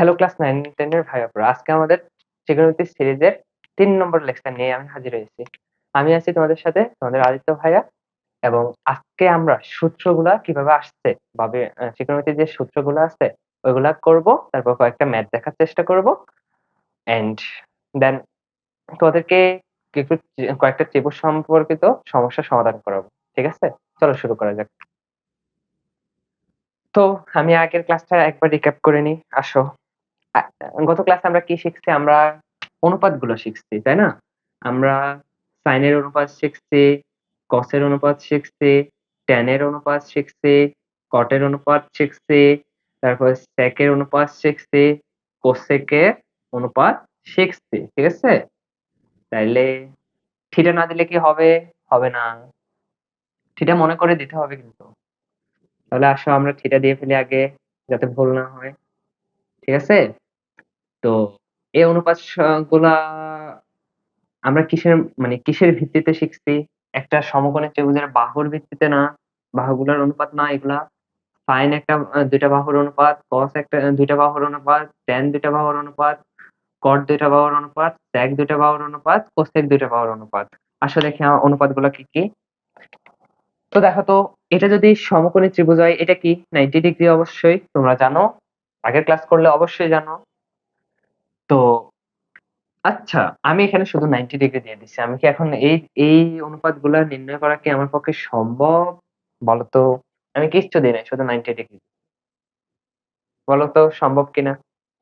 Hello class 9-10 এর ভাই আপুরা, আজকে আমাদের ট্রিগোনোমেট্রি সিরিজের ৩ নম্বর লেকচার নিয়ে আমি হাজির হয়েছি। আমি আছি তোমাদের সাথে, তোমাদের আদিত্য ভাইয়া। এবং আজকে আমরা সূত্রগুলা কিভাবে আসছে ভাবে ট্রিগোনোমেট্রির যে সূত্রগুলো আছে ওইগুলা করব, তারপর কয়েকটা ম্যাথ দেখার চেষ্টা করব এন্ড দেন তোমাদেরকে একটু কয়েকটা ত্রিভুজ সম্পর্কিত সমস্যার সমাধান করাবো। ঠিক আছে, চলো শুরু করা যাক। তো আমি আগের ক্লাসটা একবার রিক্যাপ করে নিই, আসো। গত ক্লাসে আমরা কি শিখছি? আমরা অনুপাতগুলো শিখছি, তাই না? আমরা সাইনের অনুপাত শিখছি, কসের অনুপাত শিখছি, ট্যানের অনুপাত শিখছি, কটের অনুপাত শিখছি, তারপর সেকের অনুপাত শিখছি, কোসেকের অনুপাত শিখছি। ঠিক আছে? তাইলে থিটা না দিলে কি হবে? হবে না। থিটা মনে করে দিতে হবে কিন্তু। তাহলে আসো আমরা থিটা দিয়ে ফেলি আগে, যাতে ভুল না হয়। ঠিক আছে? তো এই অনুপাত গুলা আমরা কিসের ভিত্তিতে শিখছি? একটা সমকোণী ত্রিভুজের বাহুর ভিত্তিতে না, বাহুগুলোর অনুপাত না এগুলা। সাইন একটা দুইটা বাহুর অনুপাত, কস একটা দুইটা বাহুর অনুপাত, ট্যান দুইটা বাহুর অনুপাত, কট দুইটা বাহুর অনুপাত, সেক দুইটা বাহুর অনুপাত, কোসেক দুইটা বাহুর অনুপাত। আসলে দেখি অনুপাতগুলো কি কি। তো দেখো তো, এটা যদি সমকোণী ত্রিভুজ হয় এটা কি 90 ডিগ্রি, অবশ্যই তোমরা জানো, আগের ক্লাস করলে অবশ্যই জানো। তো আচ্ছা, আমি এখানে শুধু 90 ডিগ্রি দিয়ে দিচ্ছি। আমি কি এখন এই এই অনুপাতগুলা নির্ণয় করা কি আমার পক্ষে সম্ভব? বলতো, আমি কিচ্ছু দিই নাই, শুধু 90 ডিগ্রি। বলতো সম্ভব কিনা?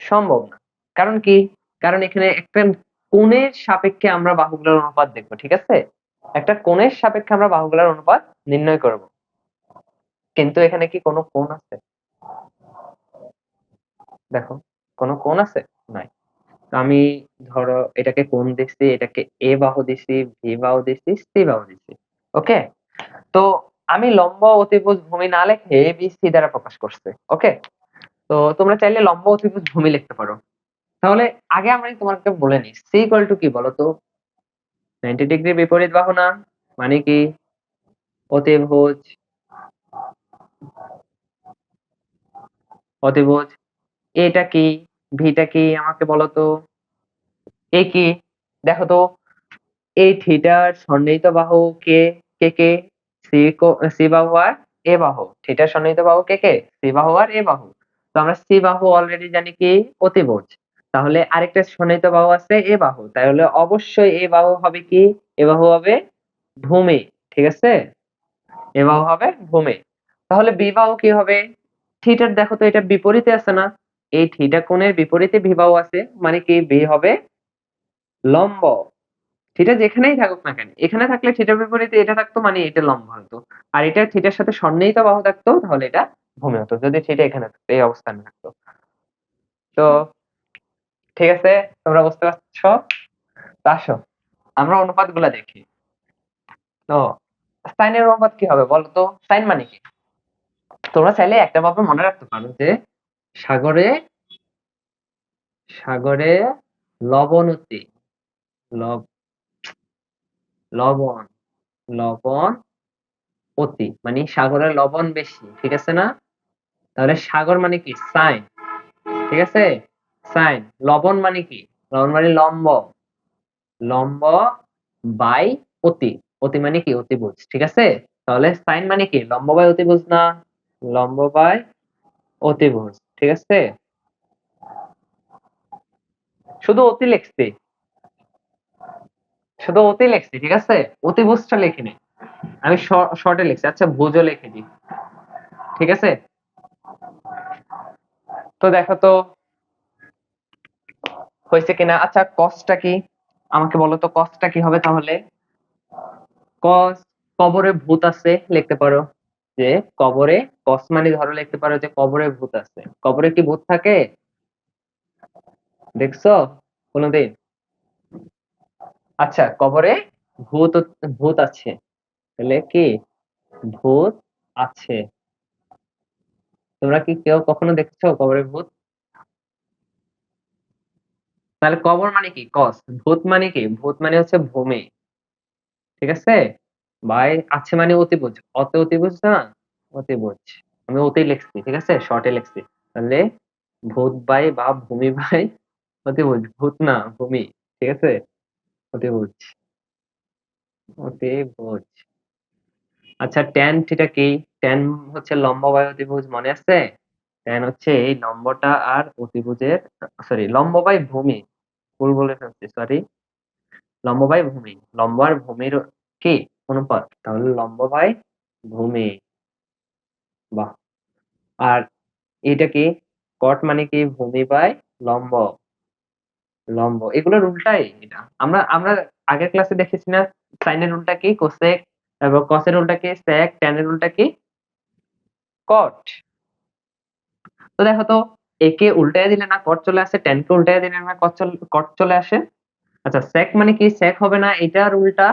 সম্ভব না। কারণ কি? কারণ এখানে একটা কোণের সাপেক্ষে আমরা বাহুগুলোর অনুপাত দেখবো। ঠিক আছে? একটা কোণের সাপেক্ষে আমরা বাহুগুলোর অনুপাত নির্ণয় করব। কিন্তু এখানে কি কোনো কোণ আছে? দেখো, কোনো কোণ আছে? নাই। তো আমি ধরো এটাকে কোণ দিচ্ছি, এটাকে এ বাহু দিচ্ছি, বি বাহু দিচ্ছি, সি বাহু দিচ্ছি। ওকে? তো আমি লম্ব অতিভুজ ভূমি না লিখে এ বি সি দ্বারা প্রকাশ করছি। ওকে? তো তোমরা চাইলে লম্ব অতিভুজ ভূমি লিখতে পারো। তাহলে আগে আমরা তোমাকে বলে নিই, সি ইকুয়াল টু কি বলতো? 90 ডিগ্রি বিপরীত বাহু না? মানে কি? অতিভুজ। অতিভুজ। এটা কি? ভিটা কি আমাকে বলো তো? এ কি? দেখো তো, এই থিটার সন্নিহিত বাহু কে? কে কে? সি বাহু আর এ বাহু। থিটার সন্নিহিত বাহু কে কে? সি বাহু আর এ বাহু। তো আমরা সি বাহু অলরেডি জানি কি? অতিভুজ। তাহলে আরেকটা সন্নিহিত বাহু আছে এ বাহু, তাহলে অবশ্যই এ বাহু হবে কি? এ বাহু হবে ভূমি। ঠিক আছে? এ বাহু হবে ভূমি। তাহলে বি বাহু কি হবে? থিটার দেখো তো, এটা বিপরীতে আছে না? এই থিটা কোণের বিপরীতে বি বাহু আছে, মানে কি বি হবে লম্ব। থিটা যেখানেই থাকুক না কেন, এখানে থাকলে থিটার বিপরীতে এটা থাকতো, মানে এটা লম্ব হতো। আর এটা থিটার সাথে সন্নিহিত বাহু থাকতো, তাহলে এটা ভূমি হতো, যদি থিটা এখানে থাকতো, এই অবস্থানে থাকতো। তো ঠিক আছে, তোমরা বুঝতে পারছো? তো আসো আমরা অনুপাত গুলা দেখি। তো সাইনের অনুপাত কি হবে বলতো? সাইন মানে কি? তোমরা চাইলে একটা ভাবে মনে রাখতে পারো যে সাগরে সাগরে লবণতি, লব লবণ লবণ অতি মানে সাগরে লবণ বেশি। ঠিক আছে না? তাহলে সাগর মানে কি? সাইন। ঠিক আছে? সাইন। লবণ মানে কি? লবণ মানে লম্ব। লম্ব বাই অতি। অতি মানে কি? অতিভুজ। ঠিক আছে? তাহলে সাইন মানে কি? লম্ব বাই অতিভুজ না? লম্ব বাই অতিভুজ। ঠিক আছে? শুধু অতি লিখছি, শুধু অতি লিখছি। ঠিক আছে? অতিভুজটা লিখিনি, আমি শর্টে লিখছি। আচ্ছা, ভুজও লিখে দিই। ঠিক আছে? তো দেখো তো হয়েছে কিনা। আচ্ছা, কসটা কি আমাকে বলো তো? কসটা কি হবে তাহলে? কস, কবরে ভূত আছে লিখতে পারো যে কবরে, কস মানে ধরো লিখতে পারো যে কবরে ভূত আছে। কবরে কি ভূত থাকে? দেখছো কোনোদিন? আচ্ছা, কবরে ভূত, ভূত আছে। তাহলে কি? ভূত আছে। তোমরা কি কেউ কখনো দেখছো কবরে ভূত? তাহলে কবর মানে কি? কস। ভূত মানে কি? ভূত মানে হচ্ছে ভূমি। ঠিক আছে? ভাই আছে মানে অতিভুজ। অতিভুজ না? অতিভুজ। আমি অতি লিখছি। ঠিক আছে? শর্টে লিখছি। তাহলে ভূত বাই বা ভূমি বাই অতিভুজ, ভূত না ভূমি, ঠিক আছে, অতিভুজ, অতিভুজ। আচ্ছা ট্যান থিটা কি? ট্যান হচ্ছে লম্ব বাই অতিভুজ, মনে আছে? ট্যান হচ্ছে এই লম্বটা আর অতিভুজের, সরি লম্ব বাই ভূমি, ভুল বলে ফেলছি, সরি, লম্ব বাই ভূমি, লম্ব আর ভূমির কি অনুপাত, তাহলে লম্ব বাই ভূমি। বাহ। আর এটা কি? কট মানে কি? ভূমি বাই লম্ব, লম্ব, এগুলোর উল্টাই এটা। আমরা আমরা আগের ক্লাসে দেখেছি না, সাইনের উল্টা কি কোসেক, এবং কসের উল্টা কি সেক, ট্যানের উল্টা কি কট। তো দেখো তো, একে উল্টায় দিলে না কট চলে আসে, ট্যানকে উল্টায় দিলে না কট চলে আসে। আচ্ছা সেক মানে কি? সেক হবে না এটার উল্টা,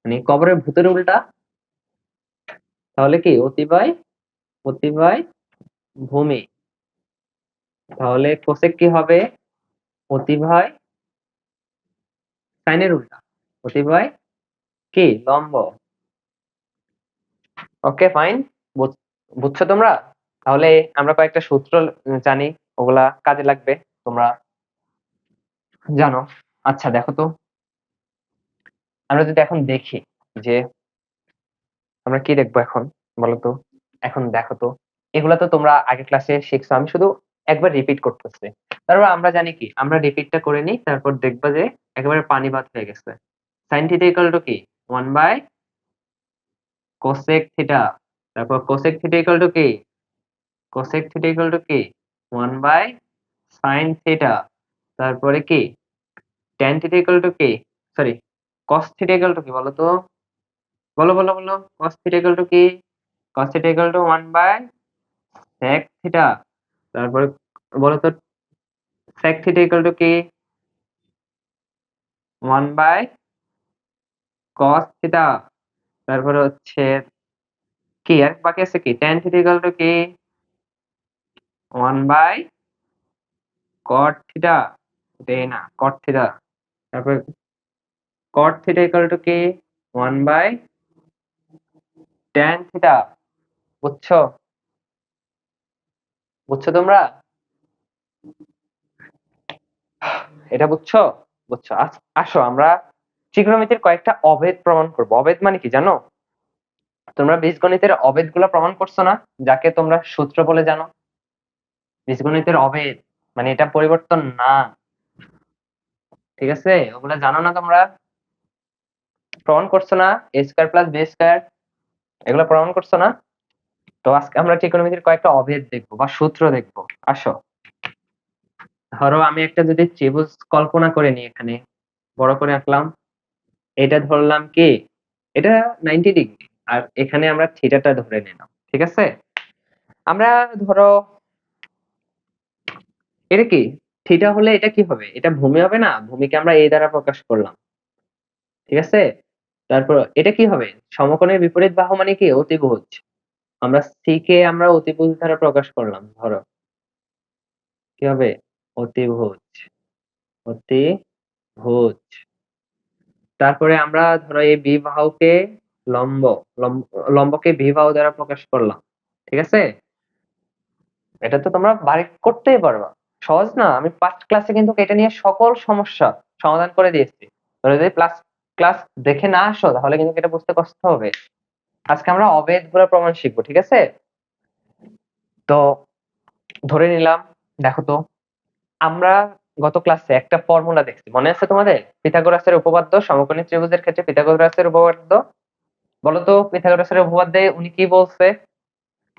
মানে কবরের ভূতের উল্টা, তাহলে কি অতিবাই, অতিবাই ভূমি। তাহলে কোসেক কি হবে? অতিবাই সাইনের উল্টা, অতিবাই কি লম্ব। ওকে ফাইন, বুঝছো তোমরা? তাহলে আমরা কয়েকটা সূত্র জানি, ওগুলা কাজে লাগবে, তোমরা জানো। আচ্ছা দেখো তো, আমরা যদি এখন দেখি যে আমরা কি দেখবো এখন, বলো তো। এখন দেখো তো, এগুলা তো তোমরা আগের ক্লাসে শিখছো, আমি শুধু একবার রিপিট করতেছি। তারপর আমরা জানি কি, আমরা রিপিটটা করে নিই, তারপর দেখবা যে একেবারে পানি ভাত হয়ে গেছে। সাইন থিটা ইকুয়াল টু কি? 1 বাই কোসেক থিটা। তারপর কোসেক থিটা ইকুয়াল টু কি? কোসেক থিটা ইকুয়াল টু কি? 1 বাই সাইন থিটা। তারপরে কি? ট্যান থিটা ইকুয়াল টু কি? Sorry, cos theta equal to কি বলো তো? বলো বলো বলো, কস থিটা ইকুয়াল টু কি? Cos theta equal to 1 by sec theta. তারপরে বলো তো, sec থিটা ইকুয়াল টু কি? 1 বাই cos থিটা। তারপরে হচ্ছে কি আর বাকি আছে কি? tan থিটা ইকুয়াল টু কি? 1 বাই cot থিটা, এটাই না cot থিটা। তারপরে cot থিটা ইকুয়াল টু কি? 1 বাই tan থিটা। বুঝছো? বুঝছো তোমরা? এটা বুঝছো? বুঝছো? আসো আমরা ত্রিকোণমিতির কয়েকটা অভেদ প্রমাণ করবো। অভেদ মানে কি জানো? তোমরা বীজগণিতের অভেদগুলো প্রমাণ করছো না, যাকে তোমরা সূত্র বলে জানো? বীজগণিতের অভেদ মানে এটা পরিবর্তন না, ঠিক আছে? ওগুলা জানো না তোমরা? প্রমাণ করছো না? a square plus B square, এগুলো প্রমাণ করছো না? তো আজকে আমরা ত্রিকোণমিতির কয়েকটা অভেদ দেখবো বা সূত্র দেখবো। আসো, ধরো আমি একটা যদি ত্রিভুজ কল্পনা করে নিই, এখানে বড় করে আঁকলাম, এটা ধরলাম কি, এটা 90 ডিগ্রি, আর এখানে আমরা থিটাটা ধরে নিলাম, ঠিক আছে? আমরা ধরো এটা কি, থিটা হলে এটা কি হবে? এটা ভূমি হবে না? ভূমিকে আমরা এই দ্বারা প্রকাশ করলাম, ঠিক আছে? তারপর এটা কি হবে? সমকোণের বিপরীত বাহু মানে কি? অতিভুজ। আমরা সি কে আমরা অতিভুজ দ্বারা প্রকাশ করলাম, ধরো কি হবে? অতিভুজ, অতিভুজ। তারপরে আমরা ধরো এই বি বাহুকে লম্ব, লম্বকে বি বাহু দ্বারা প্রকাশ করলাম, ঠিক আছে? এটা তো তোমরা বাড়ি করতেই পারবা, সহজ না? আমি ফার্স্ট ক্লাসে কিন্তু এটা নিয়ে সকল সমস্যা সমাধান করে দিয়েছি। তোমরা যদি ক্লাস ক্লাস দেখে না আসো তাহলে কিন্তু এটা বুঝতে কষ্ট হবে। আজকে আমরা অভেদ গুলো প্রমাণ শিখবো, ঠিক আছে? তো ধরে নিলাম, দেখো তো, আমরা গত ক্লাসে একটা ফর্মুলা দেখছি, মনে আছে তোমাদের? পিথাগোরাসের উপপাদ্য, সমকোণী ত্রিভুজের ক্ষেত্রে পিথাগোরাসের উপপাদ্য। বলো তো পিথাগোরাসের উপপাদ্যে উনি কি বলছে?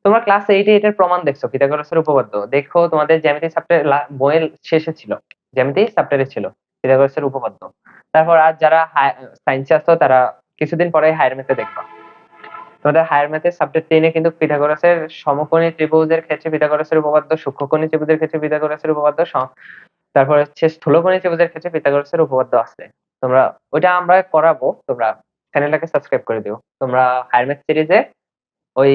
তোমরা ক্লাস 8 এ এটার প্রমাণ দেখছো, পিথাগোরাসের উপপাদ্য দেখো, তোমাদের জ্যামিতি চ্যাপ্টার বইয়ের শেষে ছিল, জ্যামিতি চ্যাপ্টারে ছিল পিথাগোরাসের উপপাদ্য। তারপর আর যারা সায়েন্সে আছো তারা কিছুদিন পরে হায়ার ম্যাথে দেখবা। তোমাদের হায়ার ম্যাথের সাবজেক্ট 10 এ কিন্তু পিথাগোরাসের সমকোণী ত্রিভুজের ক্ষেত্রে পিথাগোরাসের উপপাদ্য, সূক্ষ্মকোণী ত্রিভুজের ক্ষেত্রে পিথাগোরাসের উপপাদ্য, তারপর হচ্ছে স্থূলকোণী ত্রিভুজের ক্ষেত্রে পিথাগোরাসের উপপাদ্য আছে। তোমরা ওইটা আমরা করাবো, তোমরা চ্যানেলটাকে সাবস্ক্রাইব করে দিও। তোমরা হায়ার ম্যাথ সিরিজে ওই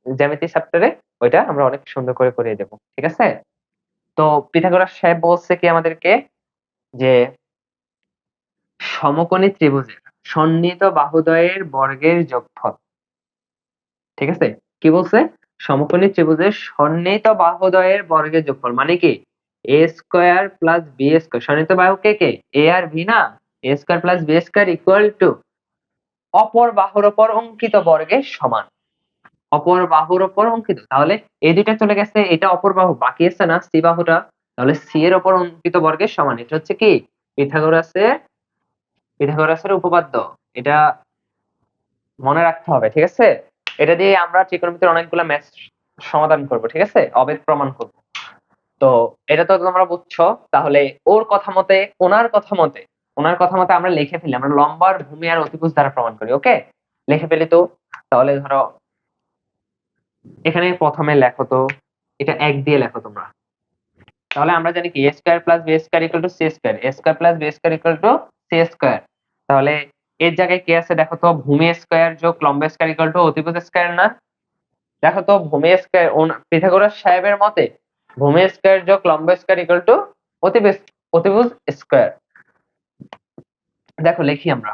জ্যামিতি চ্যাপ্টারে ওইটা আমরা অনেক সুন্দর করে করিয়ে দেবো, ঠিক আছে? তো পিথাগোরাস সাহেব বলছে কি আমাদেরকে, যে সমকোণী ত্রিভুজের সন্নিহিত বাহুদ্বয়ের বর্গের যোগফল, ঠিক আছে? কি বলছে? সমকোণী ত্রিভুজের সন্নিহিত বাহুদ্বয়ের বর্গের যোগফল মানে কি A square plus B square. সন্নিহিত বাহু কে কে? এ আর বি না? A square plus B square equal to অপর বাহুর উপর অঙ্কিত বর্গের সমান। অপর বাহুর উপর অঙ্কিত, তাহলে এই দুইটা চলে গেছে, এটা অপর বাহু, বাকি আছে না সি বাহুটা, তাহলে সি এর উপর অঙ্কিত বর্গের সমান। এটা হচ্ছে কি পিথাগোরাসের উপপাদ্য। এটা মনে রাখতে হবে, ঠিক আছে? এটা দিয়ে আমরা ত্রিকোণমিতির অনেকগুলো ম্যাথ সমাধান করব, ঠিক আছে, অবেদ প্রমাণ করব। তো এটা তো তোমরা বুঝছো। তাহলে ওনার কথা মতে আমরা লিখে ফেলি, আমরা লম্বার ভূমি আর অতিভুজ দ্বারা প্রমাণ করি। ওকে, লিখে ফেলি তো। তাহলে ধরো এখানে প্রথমে লেখো তো, এটা 1 দিয়ে লেখো তোমরা। তাহলে আমরা জানি কি a square plus b square equal two c square, a square plus b square equal two c square. তাহলে এর জায়গায় কি আছে দেখো তো, ভূমি স্কয়ার যোগ লম্ব স্কয়ার ইকুয়াল টু অতিভুজ স্কয়ার না? দেখো তো ভূমি স্কয়ার, পিথাগোরাস সাহেবের মতে ভূমি স্কয়ার যোগ লম্ব স্কয়ার ইকুয়াল টু অতিভুজ অতিভুজ স্কয়ার। দেখো লিখি আমরা।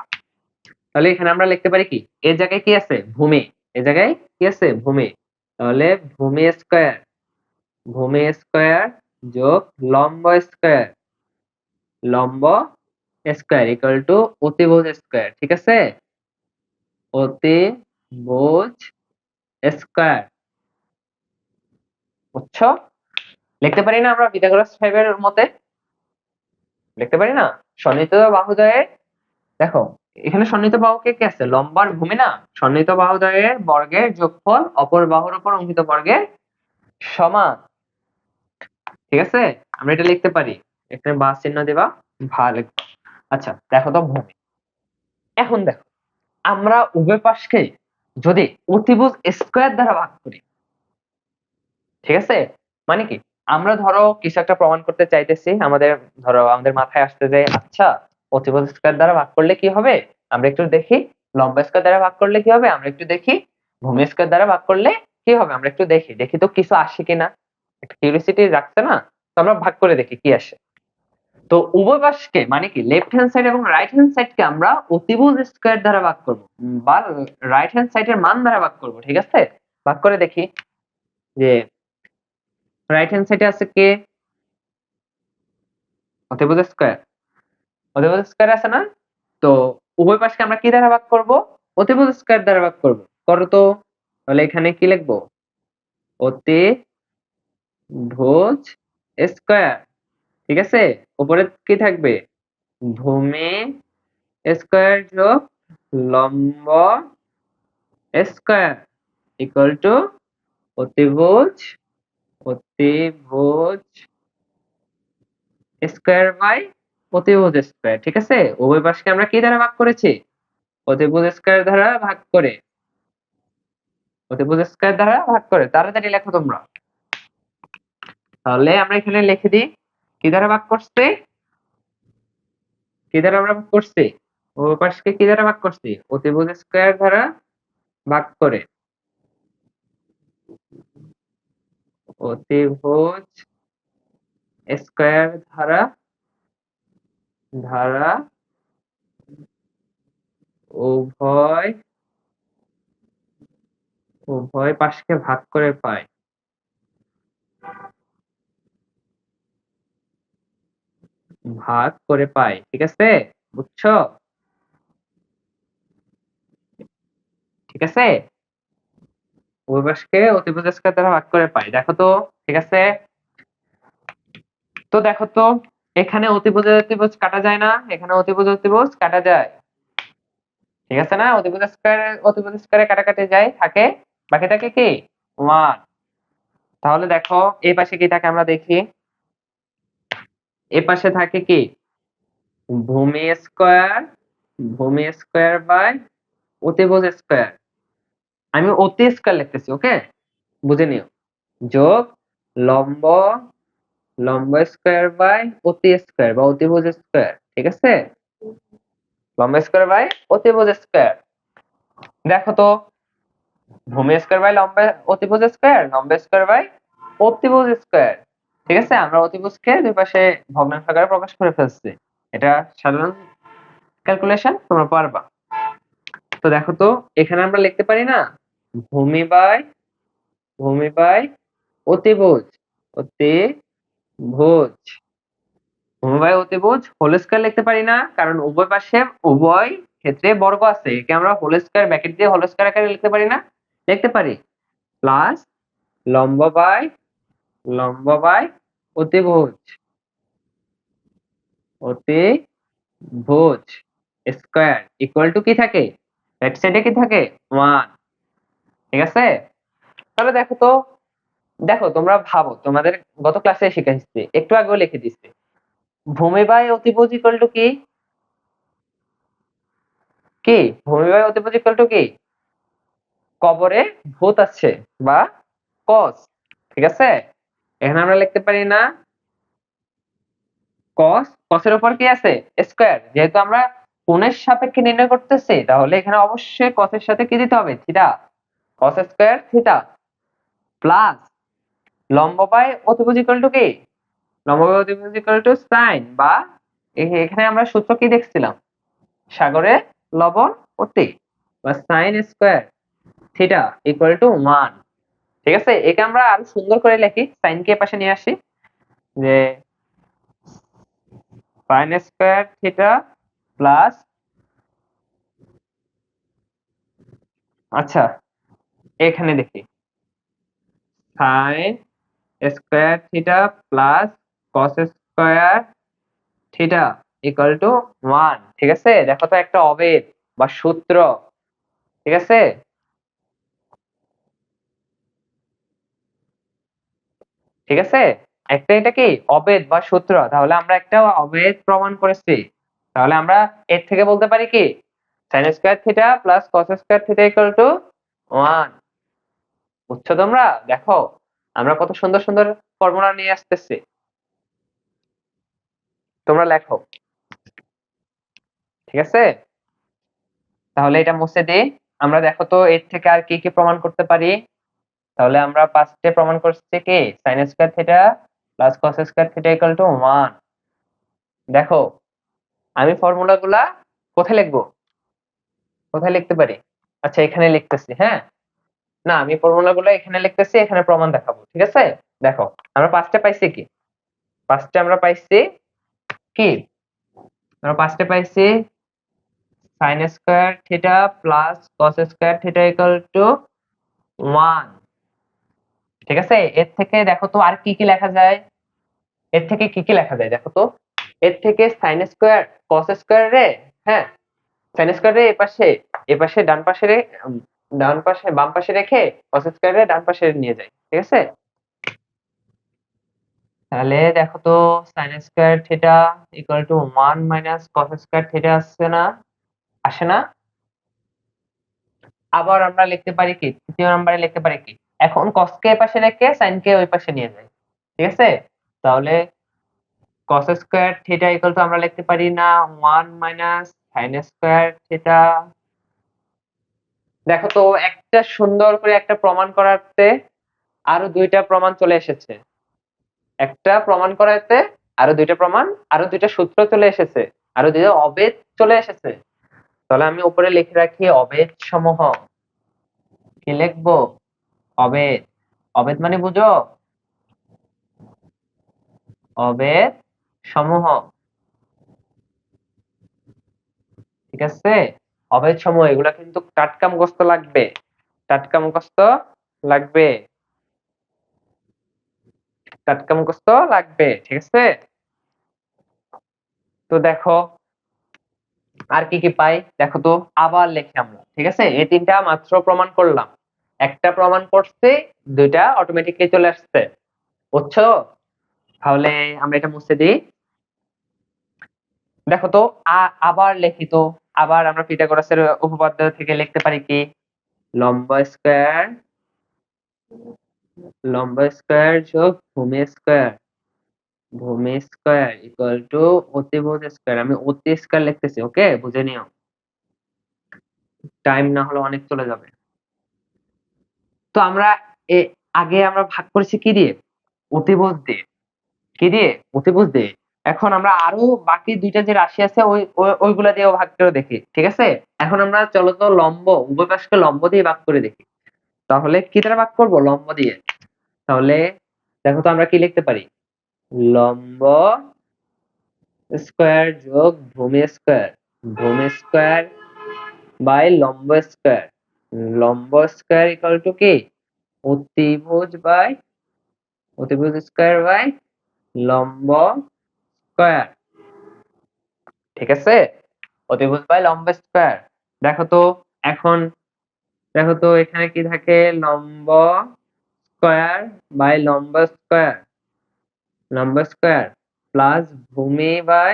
তাহলে এখানে আমরা লিখতে পারি কি, এর জায়গায় কি আছে ভূমি, এর জায়গায় কি আছে ভূমি। তাহলে ভূমি স্কয়ার যোগ লম্ব স্কয়ার ইকুয়াল টু অতিভুজ স্কয়ার। ঠিক আছে, অতিভুজ স্কয়ার। বুঝছো? লিখতে পারি না আমরা পিথাগোরাস সাহেবের মতে? লিখতে পারি না? সন্নিহিত বাহুদ্বয়ের, দেখো এখানে সন্নিহিত বাহু কে কে আছে, লম্বার ভূমি না? সন্নিহিত বাহুদ্বয়ের বর্গের যোগফল অপর বাহুর উপর অঙ্কিত বর্গের সমান। ঠিক আছে, আমরা এটা লিখতে পারি। এখানে বা চিহ্ন দিবা, ভা লিখবা। আচ্ছা দেখো তো ভূমি। এখন দেখো আমরা উভয় পাশকে যদি অতিভুজ স্কয়ার দ্বারা ভাগ করি, ঠিক আছে, মানে কি আমরা ধরো কিছু একটা প্রমাণ করতে চাইতেছি, আমাদের মাথায় আসতে যে আচ্ছা অতিভুজ স্কয়ার দ্বারা ভাগ করলে কি হবে, আমরা একটু দেখি। লম্ব স্কয়ার দ্বারা ভাগ করলে কি হবে, আমরা একটু দেখি। ভূমি স্কয়ার দ্বারা ভাগ করলে কি হবে, আমরা একটু দেখি। দেখি তো কিছু আসে কিনা, একটা কিউরিওসিটি রাখছে না? তো আমরা ভাগ করে দেখি কি আসে। তো উভয় পাশকে মানে কি লেফট হ্যান্ড সাইড এবং রাইট হ্যান্ড সাইডকে আমরা অতিভুজ স্কয়ার দ্বারা ভাগ করব, বা রাইট হ্যান্ড সাইডের মান দ্বারা ভাগ করব। ঠিক আছে, ভাগ করে দেখি যে রাইট হ্যান্ড সাইডে আছে কে, অতিভুজ স্কয়ার আছে না? তো উভয় পাশকে আমরা কি দ্বারা ভাগ করব, অতিভুজ স্কয়ার দ্বারা ভাগ করব। করো তো। তাহলে এখানে কি লিখবো, অতিভুজ স্কয়ার। ঠিক আছে, উপরে কি থাকবে, ভূমি স্কয়ার যোগ লম্ব স্কয়ার ইকুয়াল টু অতিভুজ স্কয়ার বাই অতিভুজ স্কয়ার। ঠিক আছে, উভয় পাশকে আমরা কি দ্বারা ভাগ করেছি, অতিভুজ স্কয়ার দ্বারা ভাগ করে। তাড়াতাড়ি লেখো তোমরা। তাহলে আমরা এখানে লিখে দিই, কি দ্বারা ভাগ করছি, আমরা ভাগ করছি, উভয় পাশকে কি দ্বারা ভাগ করছি, অতিভুজ স্কয়ার দ্বারা ভাগ করে। অতিভুজ স্কয়ার ধারা উভয় পাশকে ভাগ করে পাই। ঠিক আছে, বুঝছো? ঠিক আছে, উভয় পাশকে অতিভুজ স্কয়ার দ্বারা ভাগ করে পাই। দেখো তো, ঠিক আছে। তো দেখো তো, এখানে অতিভুজ কাটা যায় না, এখানে অতিভুজ কাটা যায়। ঠিক আছে না, অতিভুজ স্কয়ারে কাটাকাটি যায়, থাকে বাকি থাকে কি 1। তাহলে দেখো এই পাশে কি থাকে আমরা দেখি, এই পাশে থাকে কি ভূমি স্কয়ার বাই অতিভুজ স্কয়ার। আমি অতি স্কয়ার লিখতেছি, ওকে, বুঝে নিও, যোগ লম্ব স্কয়ার বাই অতি স্কয়ার বা অতিভুজ স্কয়ার। ঠিক আছে, লম্ব স্কয়ার বাই অতিভুজ স্কয়ার। দেখো তো, ভূমি স্কয়ার বাই অতিভুজ স্কয়ার, লম্ব স্কয়ার বাই অতিভুজ স্কয়ার। ঠিক আছে, আমরা অতিভুজকে দুই পাশে ভগ্নাংশ আকারে প্রকাশ করে ফেলছি। এটা সাধারণ ক্যালকুলেশন, তোমরা পারবা। তো দেখো তো, এখানে আমরা লিখতে পারি না ভূমি বাই ভূমি বাই অতিভুজ, অতিভুজ, ভূমি বাই অতিভুজ হোল স্কয়ার লিখতে পারি না, কারণ উভয় পাশে উভয় ক্ষেত্রে বর্গ আছে, একে আমরা হোল স্কয়ার ব্র্যাকেট দিয়ে হোল স্কয়ার আকারে লিখতে পারি না, লিখতে পারি। প্লাস লম্ব বাই অতিভুজ, অতিভুজ স্কয়ার ইকুয়াল টু কি থাকে, রাইট সাইডে কি থাকে 1। ঠিক আছে, তাহলে দেখো তো, দেখো তোমরা ভাবো, তোমাদের গত ক্লাসে শিখাইছি, একটু আগেও লিখে দিচ্ছি, ভূমি বাই অতিভুজ ইকুয়াল টু কি, কি ভূমি বাই অতিভুজ ইকুয়াল টু কি, কবরে ভূত আছে বা কস। ঠিক আছে, এখানে আমরা লিখতে পারি না কস, কসের উপর কি আছে স্কয়ার, যেহেতু আমরা কোণের সাপেক্ষে নির্ণয় করতেছি, তাহলে এখানে অবশ্যই কসের সাথে কি দিতে হবে, থিটা, কস স্কয়ার থিটা, প্লাস লম্ব বাই অতিভুজ ইকুয়াল টু কি, লম্ব বাই অতিভুজ ইকুয়াল টু সাইন, বা এখানে আমরা সূত্র কি দেখছিলাম, সাগরে লবণ অতি, বা sine square theta equal to 1। ঠিক আছে, একে আমরা আরো সুন্দর করে লিখি, সাইন কে পাশে নিয়ে আসি, যে সাইন স্কয়ার থিটা প্লাস, আচ্ছা এখানে দেখি sine square theta plus cos square theta equal to 1। ঠিক আছে, দেখো তো একটা অবেদ বা সূত্র। ঠিক আছে, ঠিক আছে, একটা এটা কি অবেদ বা সূত্র, তাহলে আমরা একটা অবেদ প্রমাণ করেছি, তাহলে আমরা এর থেকে বলতে পারি কি sin square theta plus cos square theta equal to 1। বুঝছো তোমরা, দেখো আমরা কত সুন্দর সুন্দর ফর্মুলা নিয়ে আসতেছি, তোমরা লেখো। ঠিক আছে, তাহলে এটা মুছে দিই, আমরা দেখো তো এর থেকে আর কি কি প্রমাণ করতে পারি, তাহলে আমরা ফার্স্টে প্রমাণ করছি কি sin square theta plus cos square theta equal to 1। দেখো আমি ফর্মুলাগুলা কোথায় লিখবো, কোথায় লিখতে পারি, আচ্ছা এখানে লিখতেছি, হ্যাঁ, না আমি ফর্মুলাগুলো এখানে লিখতেছি, এখানে প্রমাণ দেখাবো। ঠিক আছে, দেখো আমরা ফার্স্টে পাইছি কি, ফার্স্টে আমরা পাইছি কি, আমরা ফার্স্টে পাইছি sin square theta plus cos square theta equal to 1। ঠিক আছে, এর থেকে দেখো তো আর কি কি লেখা যায়, এর থেকে কি কি লেখা যায় দেখো তো, এর থেকে sin স্কয়ার cos স্কয়ার রে, হ্যাঁ sin স্কয়ার রে এপাশে ডান পাশে ডান পাশে বাম পাশে রেখে cos স্কয়ার রে ডান পাশে নিয়ে যাই। ঠিক আছে, তাহলে দেখো তো sin square theta equal to 1 minus cos square theta আসছে না, আসে না। আবার আমরা লিখতে পারি কি, তৃতীয় নম্বরে লিখতে পারি কি, এখন cos কে এই পাশে রেখে sin কে ওই পাশে নিয়ে যাই। ঠিক আছে, তাহলে cos square theta equal two আমরা লিখতে পারি না 1 মাইনাস sin স্কয়ার থিটা। দেখো তো একটা সুন্দর করে একটা প্রমাণ করাতে আরো দুইটা প্রমাণ চলে এসেছে, একটা প্রমাণ করাতে আরো দুইটা প্রমাণ, আরো দুইটা সূত্র চলে এসেছে, আরো দুইটা অবেদ চলে এসেছে। তাহলে আমি উপরে লিখে রাখি অবেদ সমূহ, কি লিখবো, অবেদ, অবেদ মানে বুঝো, অবেদ সমূহ। ঠিক আছে, অবেদ সমূহ এগুলা কিন্তু টাটকা মুখস্থ লাগবে, টাটকা মুখস্থ লাগবে, টাটকা মুখস্থ লাগবে। ঠিক আছে, তো দেখো আর কি কি পাই, দেখো তো আবার লিখি আমরা। ঠিক আছে, এই তিনটা মাত্র প্রমাণ করলাম, একটা প্রমাণ করছি, দুইটা অটোমেটিকলি চলে আসছে। বুঝছো, তাহলে আমরা এটা মুছে দিই। দেখো তো আবার লিখি তো, আবার আমরা পিথাগোরাসের উপপাদ্য থেকে লিখতে পারি কি, লম্ব স্কয়ার, লম্ব স্কয়ার যোগ ভূমি স্কয়ার, ভূমি স্কয়ার ইকুয়াল টু অতিভুজ স্কয়ার। আমি অতি স্কয়ার লিখতেছি, ওকে বুঝে নিও, টাইম না হলে অনেক চলে যাবে। তো আমরা আগে আমরা ভাগ করেছি কি দিয়ে, অতিভুজ দিয়ে, কি দিয়ে, অতিভুজ দিয়ে। এখন আমরা আরো বাকি দুইটা যে রাশি আছে ওইগুলা দিয়েও ভাগ করে দেখি। ঠিক আছে, এখন আমরা চলো তো লম্ব, উভয় পাশকে লম্ব দিয়ে ভাগ করে দেখি। তাহলে কি দ্বারা ভাগ করব? লম্ব দিয়ে। তাহলে দেখো তো আমরা কি লিখতে পারি? লম্ব স্কয়ার যোগ ভূমি স্কয়ার, ভূমি স্কয়ার বাই লম্ব স্কয়ার, লম্ব স্কয়ার ইকুয়াল টু কি? অতিভুজ বাই অতিভুজ স্কয়ার বাই লম্ব স্কয়ার। ঠিক আছে, অতিভুজ বাই লম্ব স্কয়ার। দেখো তো এখন, দেখো তো এখানে কি থাকে? লম্ব স্কয়ার বাই লম্ব স্কয়ার, লম্ব স্কয়ার প্লাস ভূমি বাই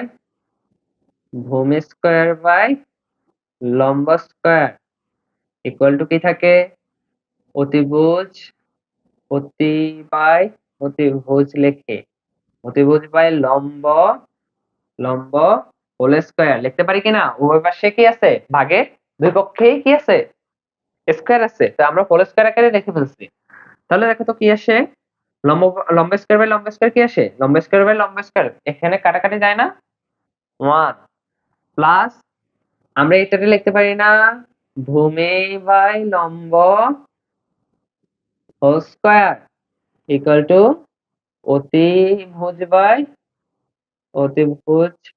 ভূমি স্কয়ার বাই লম্ব স্কয়ার ইকুয়াল টু কি থাকে? অতিভুজ, অতি বাই অতিভুজ লিখে অতিভুজ বাই লম্ব, লম্ব হোল স্কয়ার লিখতে পারি কিনা? উভয় পাশে কি আছে? ভাগে দুই পক্ষেই কি আছে? স্কয়ার আছে, তো আমরা হোল স্কয়ার আকারে লিখে ফেলছি। তাহলে দেখো তো কি আসে? লম্ব, লম্ব স্কয়ার বাই লম্ব স্কয়ার কি আসে? লম্ব স্কয়ার বাই লম্ব স্কয়ার, এখানে কাটাকাটি যায় না? 1 প্লাস আমরা এটাতে লিখতে পারি না? ভূমি বাই লম্ব হোল স্কয়ার ইকুয়াল টু অতিভুজ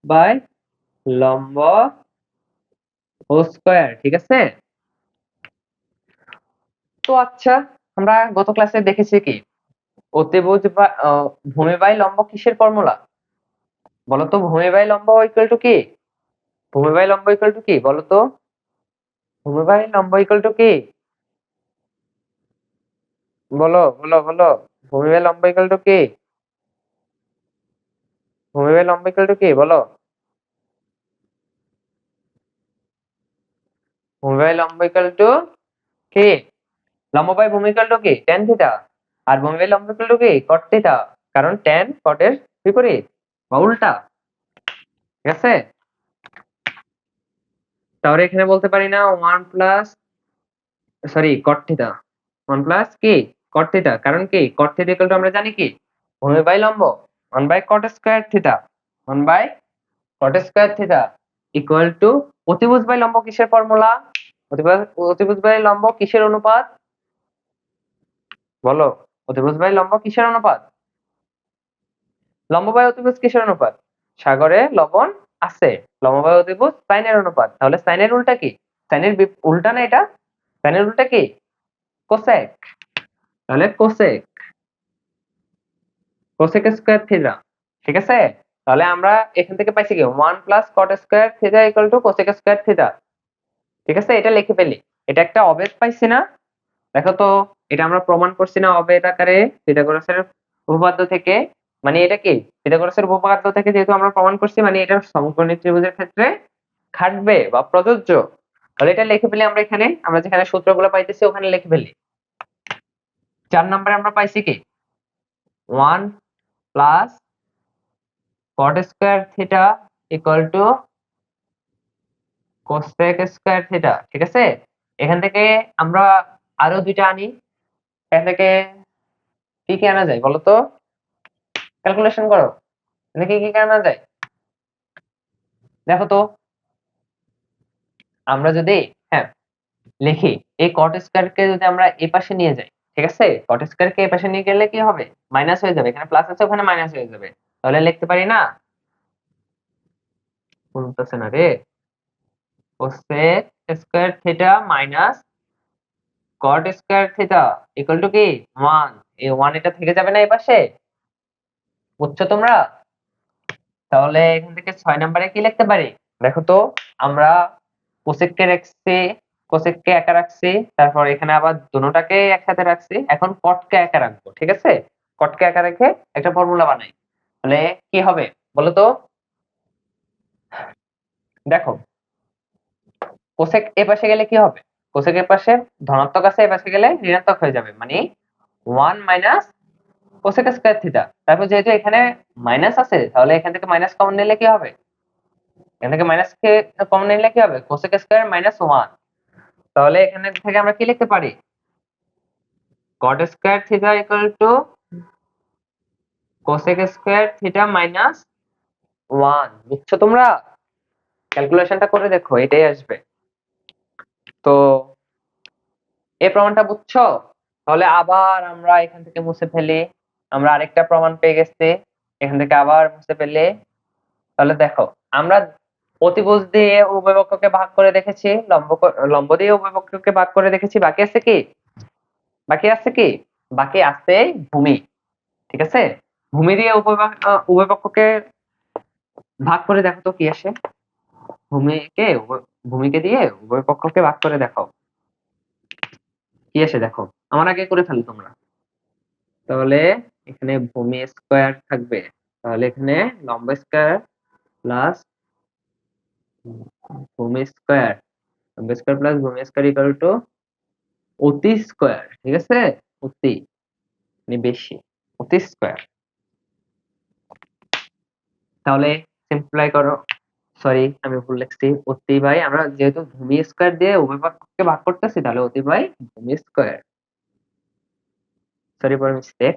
বাই লম্ব হোল স্কয়ার। ঠিক আছে, তো আচ্ছা আমরা গত ক্লাসে দেখেছি কি অতিভুজ বা ভূমি বাই লম্ব কিসের ফর্মুলা? বলতো ভূমি বাই লম্ব ইকুয়াল টু কি? ভূমি বাই লম্ব ইকুয়াল টু কি বলতো? ভূমি বাই লম্ব ইকুয়াল টু কি? বলো বলো বলো, ভূমি বাই লম্ব ইকুয়াল টু কি? ভূমি বাই লম্ব ইকুয়াল টু কি বলো? ভূমি বাই লম্ব ইকুয়াল টু কি? লম্ব বাই ভূমি ইকুয়াল টু কি? tan theta. আর ভূমি বাই লম্ব ইকুয়াল টু কি? cot থিটা, কারণ tan cot এর বিপরীত বা উল্টা। ঠিক আছে, তাহলে এখানে বলতে পারি না 1 plus sorry cot theta, 1 plus কি cot থিটা, কারণ কি cot থিটা ইকুয়াল টু আমরা জানি কি ভূমি বাই লম্ব 1 by cot square theta, 1 by cot square theta equal to অতিভুজ বাই লম্ব কিসের ফর্মুলা? অতিভুজ বাই লম্ব কিসের অনুপাত বলো? অতিভুজ বাই লম্ব কিসের অনুপাত? লম্ব বাই অতিভুজ কিসের অনুপাত? সাগরে লবণ আছে, লম্ব বাই অতিভুজ সাইনের অনুপাত। তাহলে সাইনের উল্টা কি? সাইনের উল্টা না এটা? সাইনের উল্টা কি? কোসেক। তাহলে কোসেক, কোসেক স্কয়ার থিটা। ঠিক আছে, তাহলে আমরা এখান থেকে পাইছি কি 1 plus cot square theta equal two cosec square theta. ঠিক আছে, এটা লিখে ফেলি। এটা একটা অবেদ পাইছি না? দেখো তো, এটা আমরা প্রমাণ করছি না অবেদ আকারে পিথাগোরাসের উপপাদ্য থেকে? মানে এটা কি পিথাগোরাসের উপপাদ্য থেকে যেহেতু আমরা প্রমাণ করছি, মানে এটা সমকোণী ত্রিভুজের ক্ষেত্রে খাটবে বা প্রযোজ্য। তাহলে এটা লিখে ফেলি আমরা এখানে, আমরা যেখানে সূত্রগুলো পাইতেছি ওখানে লিখে ফেলি। 4 নম্বরে আমরা পাইছি কি 1 plus cot square theta equal two cosec square theta. ঠিক আছে, এখান থেকে আমরা আরো দুইটা আনি। এখান থেকে কি কি আনা যায় বলো তো? ক্যালকুলেশন করো, এখানে কি কি আনা যায়? দেখো তো, আমরা যদি হ্যাঁ লিখি এই cot স্কয়ার কে যদি আমরা এই পাশে নিয়ে যাই, ঠিক আছে, cot স্কয়ার কে এই পাশে নিয়ে গেলে কি হবে? মাইনাস হয়ে যাবে, এখানে প্লাস আছে ওখানে মাইনাস হয়ে যাবে। তাহলে লিখতে পারি না, বলতেছে না রে, cosec square theta minus cot square theta equal to কি 1। এই 1 এটা থেকে যাবে না এই পাশে, বুঝছো তোমরা? তাহলে এখান থেকে 6 নম্বরে কি লিখতে পারি? দেখো তো, আমরা কোসেক কে রাখছি, কোসেক কে একা রাখছি, তারপর এখানে আবার দুটোটাকে একসাথে রাখছি, এখন কট কে একা রাখবো। ঠিক আছে, কট কে একা রেখে একটা ফর্মুলা বানাই। তাহলে কি হবে বলো তো? দেখো, কোসেক এ পাশে গেলে কি হবে? কোসেক এর পাশে ধনাত্মক আছে, এ পাশে গেলে ঋণাত্মক হয়ে যাবে, মানে 1 মাইনাস কোসেক স্কয়ার থিটা। তারপর যেহেতু এখানে মাইনাস আছে, তাহলে এখান থেকে মাইনাস কমন নিলে কি হবে? এখান থেকে মাইনাস কে কমন নিলে কি হবে? Cosec square minus 1। তাহলে এখানে থেকে আমরা কি লিখতে পারি? cot square theta equal two cosec square theta minus 1। বুঝছো তোমরা? ক্যালকুলেশনটা করে দেখো, এটাই আসবে। তো এই প্রমাণটা বুঝছো? তাহলে আবার আমরা এখান থেকে মুছে ফেলি। আমরা আরেকটা প্রমাণ পেয়ে গেছি, এখান থেকে আবার মুছে ফেলি। তাহলে দেখো, আমরা অতিভুজ দিয়ে উভয় পক্ষকে ভাগ করে দেখেছি, লম্ব দিয়ে উভয় পক্ষকে ভাগ করে দেখেছি। বাকি আছে কি? বাকি আছে কি? বাকি আছে ভূমি। ঠিক আছে, ভূমি দিয়ে উভয় পক্ষকে ভাগ করে দেখো তো কি আসে। ভূমিকে দিয়ে উভয় পক্ষকে ভাগ করে দেখো কি আসে, দেখো। আমার আগে করে ফেলো তোমরা। তাহলে এখানে ভূমি স্কয়ার থাকবে, তাহলে এখানে লম্ব স্কয়ার প্লাস ভূমি স্কয়ার, লম্ব স্কয়ার প্লাস ভূমি স্কয়ার ইকুয়াল টু অতি স্কয়ার। ঠিক আছে, অতি মানে বেশি, অতি স্কয়ার। তাহলে সিম্পলিফাই করো, সরি আমি ভুল লিখছি, অতি বাই, আমরা যেহেতু ভূমি স্কয়ার দিয়ে উভয় পক্ষকে ভাগ করতেছি, তাহলে অতি বাই ভূমি স্কয়ার। Sorry for mistake.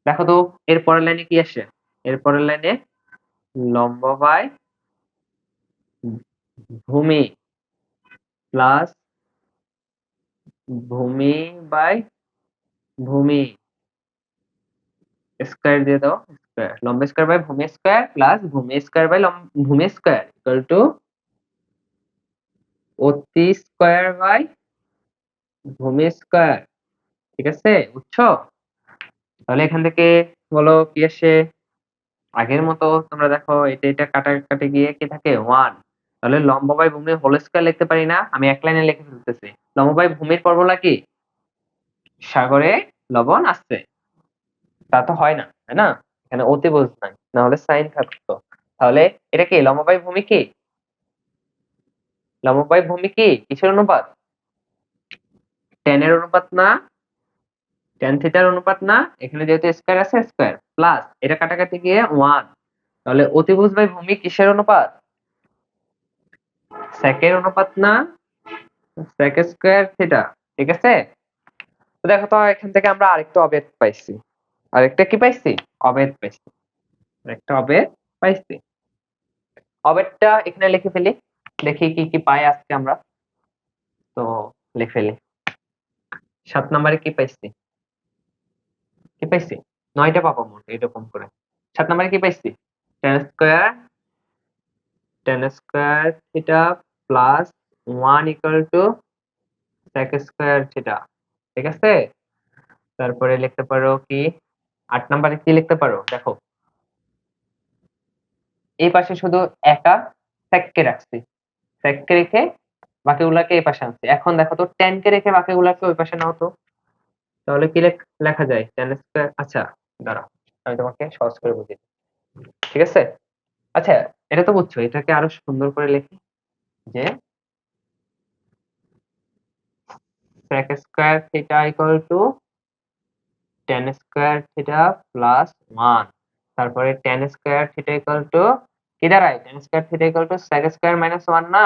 দেখো তো এর পরের লাইনে কি আসে, এর পরের লাইনে লম্ব বাই ভূমি প্লাস ভূমি বাই ভূমি স্কয়ার দিয়ে দাও, স্কয়ার, লম্ব স্কয়ার বাই ভূমি স্কয়ার প্লাস ভূমি স্কয়ার বাই ভূমি স্কয়ার ইকুয়াল টু অতি স্কয়ার বাই ভূমি স্কয়ার। ঠিক আছে, বুঝছো? তাহলে এখান থেকে বলো কি আসে। আগের মতো তোমরা দেখো, এটা এটা কাটাকাটি গিয়ে কি থাকে, 1। তাহলে লম্ব বাই ভূমি হোল স্কয়ার লিখতে পারি না, আমি এক লাইনে লিখে ফেলতেছি। লম্ব বাই ভূমির ফর্মুলা কি? সাগরে লবণ আসছে, তা তো হয় না, তাই না? এখানে অতিভুজ নাই, না হলে সাইন থাকতো। তাহলে এটা কি লম্ব বাই ভূমি? কি লম্ব বাই ভূমি? কি কিসের অনুপাত? tan এর অনুপাত না, tan থিটার অনুপাত না। এখানে যেহেতু স্কয়ার আছে, স্কয়ার প্লাস এটা কাটাকাটি গিয়ে 1। তাহলে অতিভুজ বাই ভূমি কিসের অনুপাত? সেকের অনুপাত না, sec স্কয়ার থিটা। ঠিক আছে, তো দেখো তো এখান থেকে আমরা আরেকটা অবেদ পাইছি। আরেকটা কি পাইছি? অবেদ পাইছি, আরেকটা অবেদ পাইছি। অবেদটা এখানে লিখে ফেলি, দেখি কি কি পাই আজকে আমরা। তো লিখে ফেলি। 7 নম্বরে কি পাইছি? কি পাইছি? 9টা পাবো মোট এরকম করে। 7 নম্বরে কি পাইছি? tan square, tan square theta plus 1 equal to sec square theta. ঠিক আছে, তারপরে লিখতে পারো কি, 8 নম্বরে কি লিখতে পারো দেখো। এই পাশে শুধু একা sec কে রাখছি, sec কে রেখে বাকিগুলাকে এই পাশে আনছি। এখন দেখো তো tan কে রেখে বাকিগুলাকে ওই পাশে নাও তো। তাহলে কি লেখা যায়? tan স্কয়ার, আচ্ছা দাঁড়াও আমি তোমাকে সহজ করে বুঝিয়ে দিই। ঠিক আছে, আচ্ছা এটা তো বুঝছো, এটাকে আরো সুন্দর করে লিখি যে sec square theta equal two tan square theta plus 1। তারপরে tan square theta equal to কি দাঁড়ায়? tan square theta equal two sec square minus 1 না?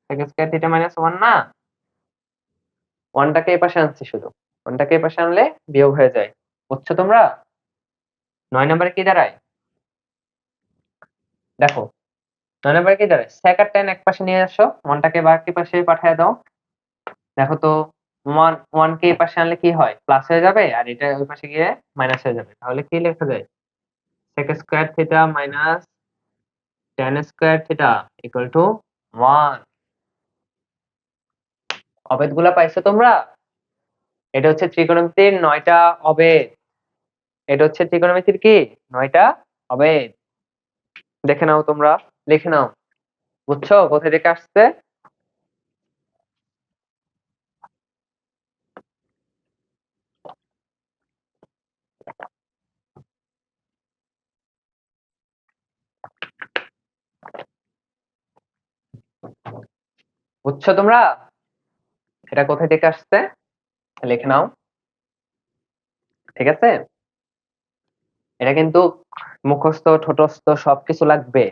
sec স্কয়ার থিটা মাইনাস 1 না? 1 টাকে এই পাশে আনছি শুধু, 1 টাকে এই পাশে আনলে বিয়োগ হয়ে যায়। বুঝছো তোমরা? 9 নম্বরে কি দাঁড়ায় দেখো, 9 নম্বরে কি দাঁড়ায়? sec আর tan এক পাশে নিয়ে আসো, 1 টাকে বাকি পাশে পাঠিয়ে দাও। দেখো তো 1 কে এই পাশে আনলে কি হয়? প্লাস হয়ে যাবে, আর এটা ওই পাশে গিয়ে মাইনাস হয়ে যাবে। তাহলে কি লেখা যায়? sec square theta minus tan square theta equal to 1। অবেদ গুলা পাইছো তোমরা? এটা হচ্ছে ত্রিকোণমিতির 9টা অবেদ। এটা হচ্ছে ত্রিকোণমিতির কি 9টা অবেদ। দেখে নাও তোমরা, লিখে নাও। বুঝছো কোথা থেকে আসছে? বুঝছো তোমরা এটা কোথায় থেকে আসছে? লিখে নাও। ঠিক আছে, এটা কিন্তু মুখস্থ ঠোঁটস্থ সবকিছু লাগবে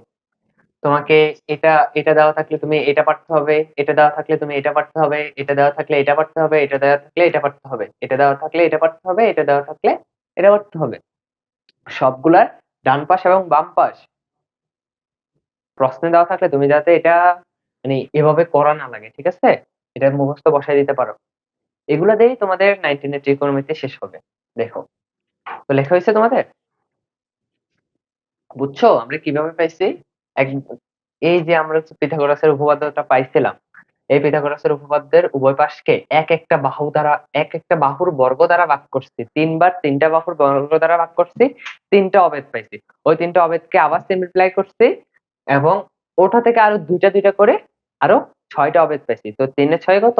তোমাকে। এটা এটা দেওয়া থাকলে তুমি এটা পারতে হবে, এটা দেওয়া থাকলে তুমি এটা পারতে হবে, এটা দেওয়া থাকলে এটা পারতে হবে, এটা দেওয়া থাকলে এটা পারতে হবে, এটা দেওয়া থাকলে এটা পারতে হবে, এটা দেওয়া থাকলে এটা পারতে হবে। সবগুলার ডান পাশ এবং বাম পাশ প্রশ্নে দেওয়া থাকলে তুমি যাতে এটা মানে এভাবে করা না লাগে, ঠিক আছে, এটা মুখস্থ বসাই দিতে পারো। এগুলা দিয়েই তোমাদের 19 এর ত্রিকোণমিতি শেষ হবে। দেখো তো লেখা হয়েছে তোমাদের, বুঝছো আমরা কিভাবে পাইছি? এই যে আমরা পিথাগোরাসের উপপাদ্যটা পাইছিলাম, এই পিথাগোরাসের উপপাদ্যের উভয় পাশকে এক একটা বাহু দ্বারা, এক একটা বাহুর বর্গ দ্বারা ভাগ করছি, তিনবার তিনটা বাহুর বর্গ দ্বারা ভাগ করছি, তিনটা অবেদ পাইছি। ওই তিনটা অবেদকে আবার সিম্পলিফাই করছি এবং ওটা থেকে আরো দুইটা দুইটা করে আরো 6টা অবেদ পাইছি। তো 3 এর 6 কত?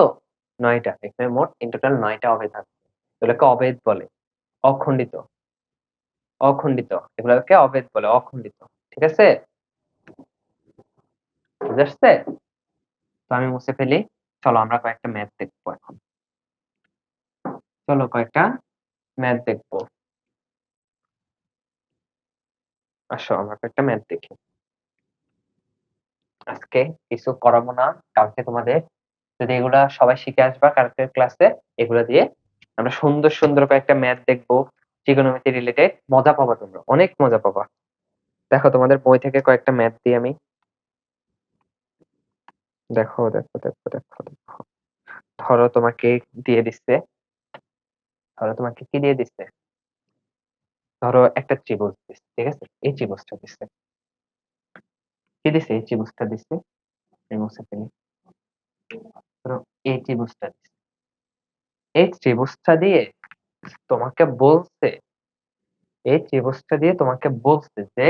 9টা। এখানে মোট ইন টোটাল 9টা অবেদ আছে। এগুলোকে অবেদ বলে, অখণ্ডিত। অখণ্ডিত, এগুলোকে অবেদ বলে, অখণ্ডিত। ঠিক আছে, বুঝে আসছে? তো আমি মুছে ফেলি। চলো আমরা কয়েকটা ম্যাথ দেখবো এখন। চলো কয়েকটা ম্যাথ দেখবো। আসো আমরা কয়েকটা ম্যাথ দেখি। আজকে কিছু করাবো না, কালকে তোমাদের যদি এগুলা সবাই শিখে আসবা কালকের ক্লাসে, এগুলা দিয়ে আমরা সুন্দর সুন্দর কয়েকটা ম্যাথ দেখবো, ট্রিগোনোমেট্রি রিলেটেড। মজা পাবা, তোমরা অনেক মজা পাবা। দেখো তোমাদের বই থেকে কয়েকটা ম্যাথ দিই আমি। দেখো দেখো দেখো দেখো দেখো। ধরো তোমাকে দিয়ে দিচ্ছে, ধরো তোমাকে কি দিয়ে দিচ্ছে, ধরো একটা ত্রিভুজ দিচ্ছে, ঠিক আছে? এই ত্রিভুজটা দিচ্ছে, কি দিচ্ছে? এই ত্রিভুজটা দিচ্ছে। এই মুছে ফেলি। ধরো এই ত্রিভুজটা দিচ্ছে, এই ত্রিভুজটা দিয়ে তোমাকে বলছে, এই ত্রিভুজটা দিয়ে তোমাকে বলছে যে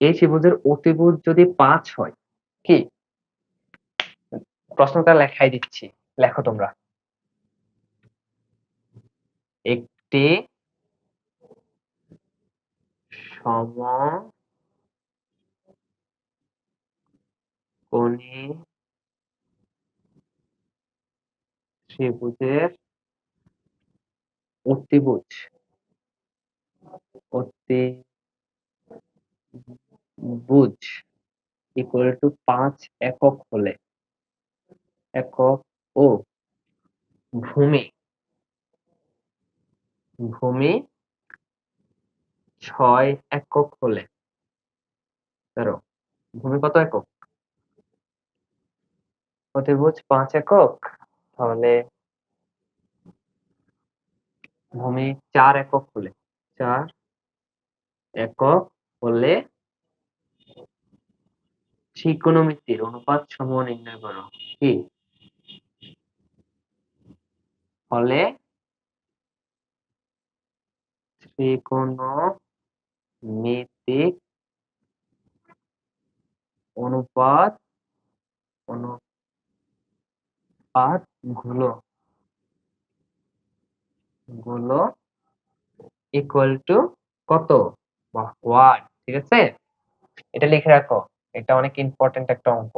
এই ত্রিভুজের অতিভুজ যদি 5 হয়, কি? প্রশ্নটা লেখাই দিচ্ছি, লেখো তোমরা। একটি সমকোণী ত্রিভুজের অতিভুজ, অতিভুজ ইকুয়াল টু 5 একক হলে, একক ও ভূমি, ভূমি 6 একক হলে, ধরো ভূমি কত একক? অতিভুজ 5 একক, তাহলে ভূমি 4 একক হলে, 4 একক হলে ত্রিকোণমিতির অনুপাত সমূহ নির্ণয় করো। কি হলে ত্রিকোণমিতিক অনুপাত, অনুপাত গুলো গুলো ইকুয়াল টু কত বা হোয়াট? ঠিক আছে, এটা লিখে রাখো, এটা অনেক ইম্পর্টেন্ট একটা অঙ্ক,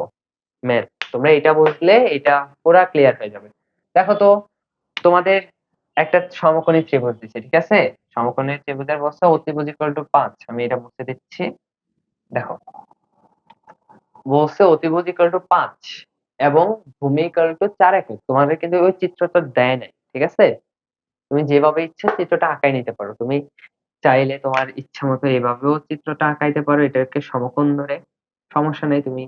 ম্যাথ। তোমরা এটা বুঝলে এটা পুরা ক্লিয়ার হয়ে যাবে। দেখো তো তোমাদের একটা সমকোণী ত্রিভুজ দিচ্ছে, ঠিক আছে? সমকোণী ত্রিভুজের বলছে অতিভুজ ইকুয়াল টু 5। আমি এটা মুছে দিচ্ছি। দেখো বলছে অতিভুজ ইকুয়াল টু 5 এবং ভূমি ইকুয়াল টু 4 একক। তোমাদের কিন্তু ওই চিত্রটা দেয় নাই, ঠিক আছে? তুমি যেভাবে ইচ্ছা চিত্রটা আঁকাই নিতে পারো। তুমি চাইলে তোমার ইচ্ছা মতো এভাবেও চিত্রটা আঁকাইতে পারো, এটাকে সমকোণ ধরে, সমস্যা নেই। তুমি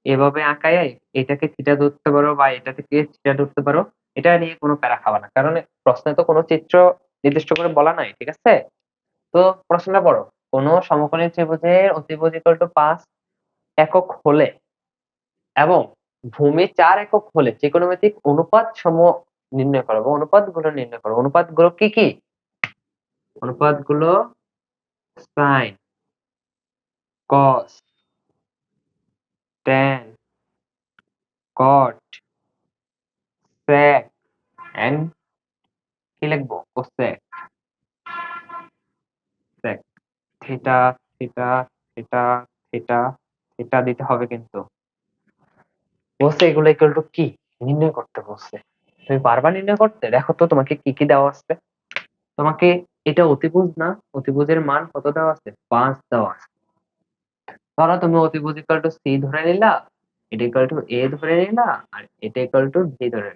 এভাবে আঁকায় এটাকে থিটা ধরতে পারো বা এটা থেকে থিটা ধরতে পারো, এটা নিয়ে কোনো প্যারা খাবা না, কারণ প্রশ্নে তো কোনো চিত্র নির্দিষ্ট করে বলা নাই, ঠিক আছে? তো প্রশ্নটা পড়ো, কোন সমকোণী ত্রিভুজের অতিভুজ ইকুয়াল টু 5 একক হলে এবং ভূমি 4 একক হলে ত্রিকোণমিতিক অনুপাত সমূহ নির্ণয় করো, অনুপাত গুলো নির্ণয় করো। অনুপাত গুলো কি কি? অনুপাত গুলো sine, cos, tan, cot, sec and কি লিখবো? Cosec. sec, theta, theta, theta, theta, theta দিতে হবে কিন্তু। বলছে এগুলো ইকুয়াল টু কি নির্ণয় করতে বলছে। তুমি পারবা নির্ণয় করতে? দেখো তো তোমাকে কি কি দেওয়া আছে। তোমাকে এটা অতিভুজ না, অতিভুজের মান কত দেওয়া আছে? 5 দেওয়া আছে। ধরো তুমি অতিভুজ ইকুয়াল টু সি ধরে নিলা, এটা ইকুয়াল টু এ ধরে নিলা, আর এটা ইকুয়াল টু ভি ধরে,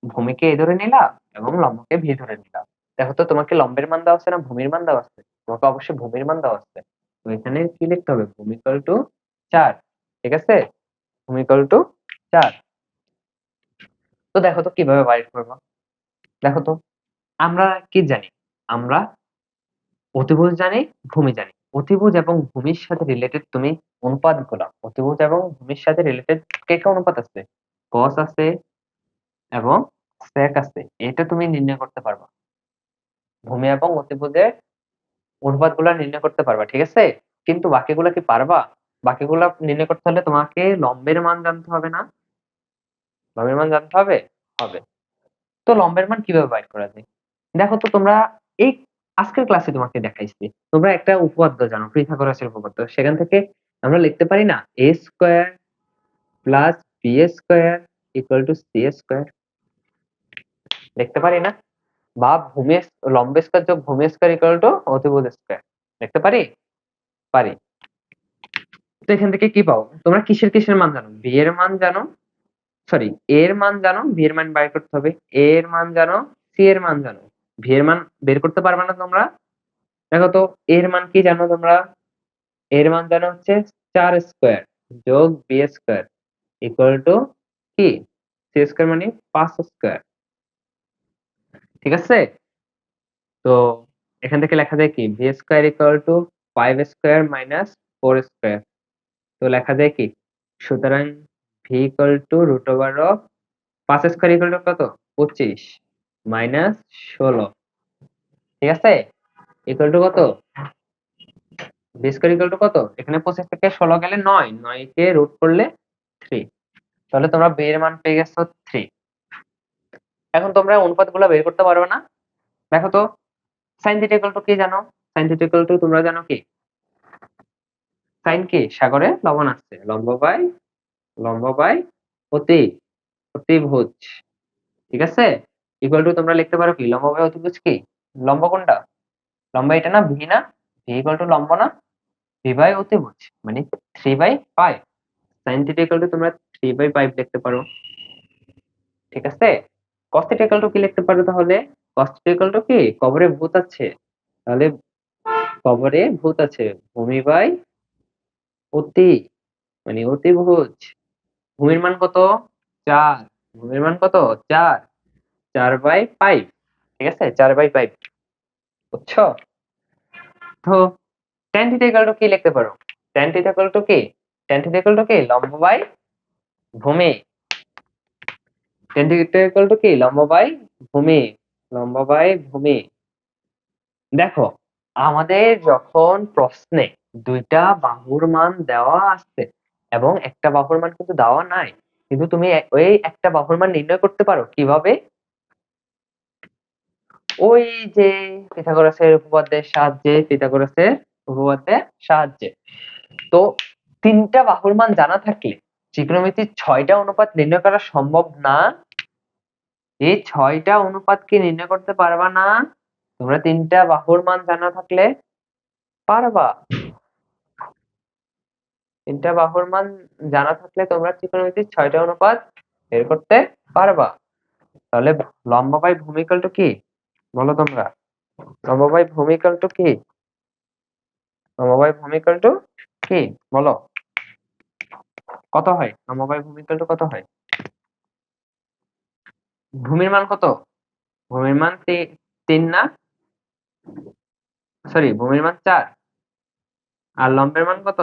ভূমিকে এ ধরে নিলা এবং লম্বকে ভি ধরে নিলা। দেখো তো তোমাকে লম্বের মান দেওয়া আছে না ভূমির মান দেওয়া আছে? তোমাকে অবশ্যই ভূমির মান দেওয়া আছে। তো এখানে কি লিখতে হবে? ভূমি ইকুয়াল টু 4, ঠিক আছে? ভূমি ইকুয়াল টু 4। তো দেখো তো কিভাবে বাইর করবো। দেখো তো আমরা কি জানি, আমরা অতিভুজ জানি, ভূমি জানি। অতিভুজ এবং ভূমির সাথে রিলেটেড তুমি অনুপাত গুলা, অতিভুজ এবং ভূমির সাথে রিলেটেড কে কে অনুপাত আছে, কস আছে এবং সেক আছে, এটা তুমি নির্ণয় করতে পারবা। ভূমি এবং অতিভুজের অনুপাত গুলা নির্ণয় করতে পারবা, ঠিক আছে। কিন্তু বাকিগুলা কি পারবা? বাকিগুলা নির্ণয় করতে হলে তোমাকে লম্বের মান জানতে হবে না? লম্বের মান জানতে হবে, হবে। তো লম্বের মান কিভাবে বাইর করা যায়? দেখো তো তোমরা এই আজকের ক্লাসে তোমাকে দেখাইছি, তোমরা একটা উপপাদ্য জানো, পিথাগোরাসের উপপাদ্য। সেখান থেকে আমরা লিখতে পারি না a square plus B square equal to C square, লিখতে পারি না? বা ভূমি লম্ব স্কয়ার যোগ ভূমি স্কয়ার ইকুয়াল টু অতিভুজ স্কয়ার, লিখতে পারি? পারি। তো এখান থেকে কি পাও তোমরা? কিসের কিসের মান জানো? বি এর মান জানো, সরি এ এর মান জানো, বি এর মান বাইর করতে হবে। এ এর মান জানো, সি এর মান জানো, ভি এর মান বের করতে পারবে না তোমরা? দেখো তো এর মান কি জানো তোমরা? এর মান জানো হচ্ছে 4 স্কয়ার যোগ বি স্কয়ার ইকুয়াল টু কি সি স্কয়ার মানে 5 স্কয়ার, ঠিক আছে। তো এখান থেকে লেখা যায় কি B square equal to 5 square minus 4 square. তো লেখা যায় কি, সুতরাং V equal to root over of 5 square equal to কত, 25 মাইনাস 16, ঠিক আছে, ইকুয়াল টু কত, বি স্কয়ার ইকুয়াল টু কত, এখানে 25 থেকে 16 গেলে 9, 9 কে রুট করলে 3, তাহলে তোমরা বি এর মান পেয়ে গেছো 3। এখন তোমরা অনুপাতগুলো বের করতে পারবে না? দেখো তো sin থিটা ইকুয়াল টু কি জানো? sin থিটা ইকুয়াল টু তোমরা জানো কি? sin কি সাগরে লবণ আসছে, লম্ব বাই অতি, অতিভুজ, ঠিক আছে, ইকুয়াল টু তোমরা লিখতে পারো কি লম্ব বাই অতিভুজ কি, লম্ব কোনটা, লম্ব এটা না, ভি না, ভি ইকুয়াল টু লম্ব না, ভি বাই অতিভুজ মানে 3/5। sin থিটা ইকুয়াল টু তোমরা 3/5 লিখতে পারো, ঠিক আছে। cos থিটা ইকুয়াল টু কি লিখতে পারো তাহলে? cos থিটা ইকুয়াল টু কি, কবরে ভূত আছে, তাহলে কবরে ভূত আছে, ভূমি বাই অতি মানে অতিভুজ। ভূমির মান কত, 4, ভূমির মান কত, 4, 4/5, ঠিক আছে, 4/5, বুঝছো? তো tan থিটা ইকুয়াল টু কি লিখতে পারো? tan থিটা ইকুয়াল টু কি, tan থিটা ইকুয়াল টু কি লম্ব বাই ভূমি, tan থিটা ইকুয়াল টু কি লম্ব বাই ভূমি, লম্ব বাই ভূমি। দেখো আমাদের যখন প্রশ্নে দুইটা বাহুর মান দেওয়া আছে এবং একটা বাহুর মান কিন্তু দেওয়া নাই, কিন্তু তুমি ওই একটা বাহুর মান নির্ণয় করতে পারো কিভাবে? ওই যে পিথাগোরাসের উপপাদ্যের সাহায্যে, পিথাগোরাসের উপপাদ্যের সাহায্যে। তো তিনটা বাহুর মান জানা থাকলে ত্রিকোণমিতির 6টা অনুপাত নির্ণয় করা সম্ভব না? এই 6টা অনুপাত কি নির্ণয় করতে পারবা না তোমরা তিনটা বাহুর মান জানা থাকলে? পারবা। তিনটা বাহুর মান জানা থাকলে তোমরা ত্রিকোণমিতির 6টা অনুপাত বের করতে পারবা। তাহলে লম্ব বাই ভূমি ইকুয়াল টু কি বলো তোমরা? লম্ব বাই ভূমি ইকুয়াল টু কি, লম্ব বাই ভূমি ইকুয়াল টু কি বলো? কত হয় লম্ব বাই ভূমি ইকুয়াল টু কত হয়? ভূমির মান কত? ভূমির মান 3 না, সরি ভূমির মান 4 আর লম্বের মান কত,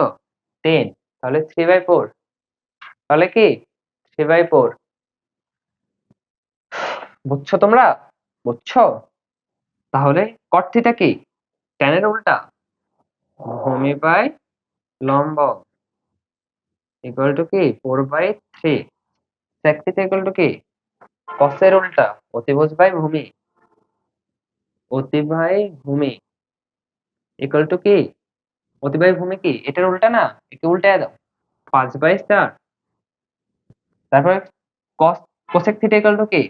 10, তাহলে 3/4, তাহলে কি 3/4, বুঝছো তোমরা? বুঝছো? তাহলে cot থিটা কি, tan এর উল্টা, ভূমি বাই লম্ব ইকুয়াল টু কি 4/3। sec থিটা ইকুয়াল টু কি cos এর উল্টা, অতিভুজ বাই ভূমি, অতি বাই ভূমি ইকুয়াল টু কি, অতি বাই ভূমি কি এটার উল্টা না, একে উল্টায় দাও, 5/4। তারপরে cos cosec theta equal to কি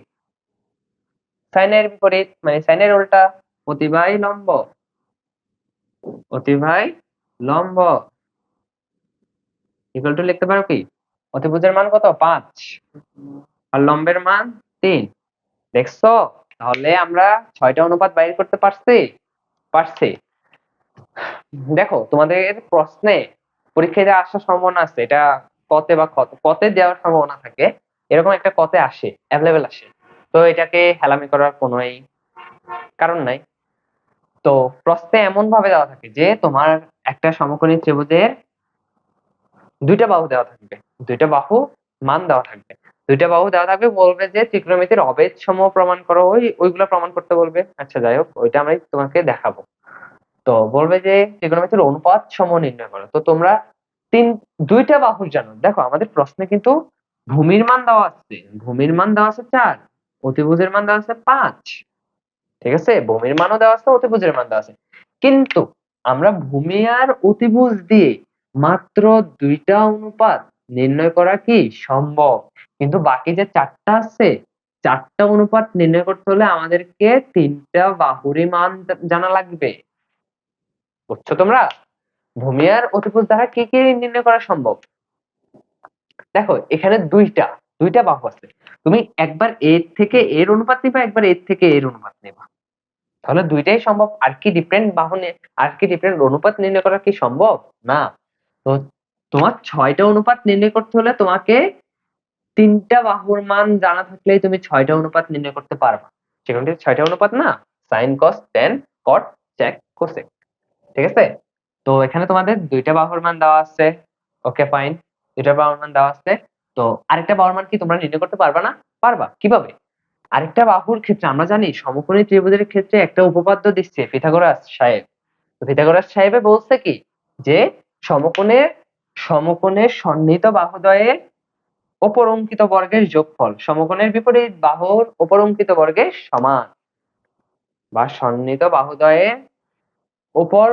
sin এর বিপরীত মানে sin এর উল্টা, অতি বাই লম্ব, অতি বাই লম্ব ইকুয়াল টু লিখতে পারো কি, অতিভুজের মান কত 5 আর লম্বের মান 3। দেখছো? তাহলে আমরা 6টা অনুপাত বাইর করতে পারছি, পারছি। দেখো তোমাদের প্রশ্নে পরীক্ষায় আসার সম্ভাবনা আছে, এটা কতে বা কতে দেওয়ার সম্ভাবনা থাকে, এরকম একটা কতে আসে, অ্যাভেলেবেল আসে। তো এটাকে হেলামি করার কোনোই কারণ নাই। তো প্রশ্নে এমন ভাবে দেওয়া থাকে যে তোমার একটা সমকোণী ত্রিভুজের দুইটা বাহু দেওয়া থাকবে, দুইটা বাহু মান দেওয়া থাকবে, দুইটা বাহু দেওয়া থাকবে, বলবে যে ত্রিকোণমিতির অবেদ সমূহ প্রমাণ করো, ওইগুলো প্রমাণ করতে বলবে। আচ্ছা যাই হোক, ওইটা আমি তোমাকে দেখাবো। তো বলবে যে ত্রিকোণমিতির অনুপাত সমূহ নির্ণয় করো। তো তোমরা দুইটা বাহুর জানো, দেখো আমাদের প্রশ্নে কিন্তু ভূমির মান দেওয়া আছে, ভূমির মান দেওয়া আছে 4, অতিভুজের মান দেওয়া আছে 5। ঠিক আছে, ভূমির মানও দেওয়া আছে, অতিভুজের মান দেওয়া আছে, কিন্তু আমরা ভূমি আর অতিভুজ দিয়ে মাত্র দুইটা অনুপাত নির্ণয় করা কি সম্ভব, কিন্তু বাকি যে 4টা আছে, 4টা অনুপাত নির্ণয় করতে হলে আমাদেরকে 3টা বাহুরই মান জানা লাগবে। বুঝছো তোমরা? ভূমি আর অতিভুজ দ্বারা কি কি নির্ণয় করা সম্ভব? দেখো এখানে দুইটা বাহু আছে, তুমি একবার এর থেকে এর অনুপাত নিবা, একবার এর থেকে এর অনুপাত নিবা, তাহলে দুইটাই সম্ভব। আর কি ডিফারেন্ট বাহু আর কি ডিফারেন্ট অনুপাত নির্ণয় করা কি সম্ভব না? তো তোমার 6টা অনুপাত নির্ণয় করতে হলে তোমাকে 3টা বাহুর মান জানা থাকলেই তুমি 6টা অনুপাত নির্ণয় করতে পারবা। সেখানে 6টা অনুপাত না, sine cos tan cot sec cosec. ঠিক আছে, তো এখানে তোমাদের দুইটা বাহুর মান দেওয়া আছে। ওকে ফাইন, দুইটা বাহুর মান দেওয়া আছে। তো আরেকটা বাহুর মান কি তোমরা নির্ণয় করতে পারবা না? পারবা। কিভাবে? আরেকটা বাহুর ক্ষেত্রে আমরা জানি সমকোণী ত্রিভুজের ক্ষেত্রে একটা উপপাদ্য দিচ্ছে পিথাগোরাস সাহেব। তো পিথাগোরাস সাহেবে বলছে কি যে সমকোণের সমকোণের সন্নিহিত বাহুদ্বয়ের অপর অঙ্কিত বর্গের যোগফল সমকোণের বিপরীত বাহুর অপর অঙ্কিত বর্গের সমান, বা সন্নিহিত বাহুদ্বয়ের উপর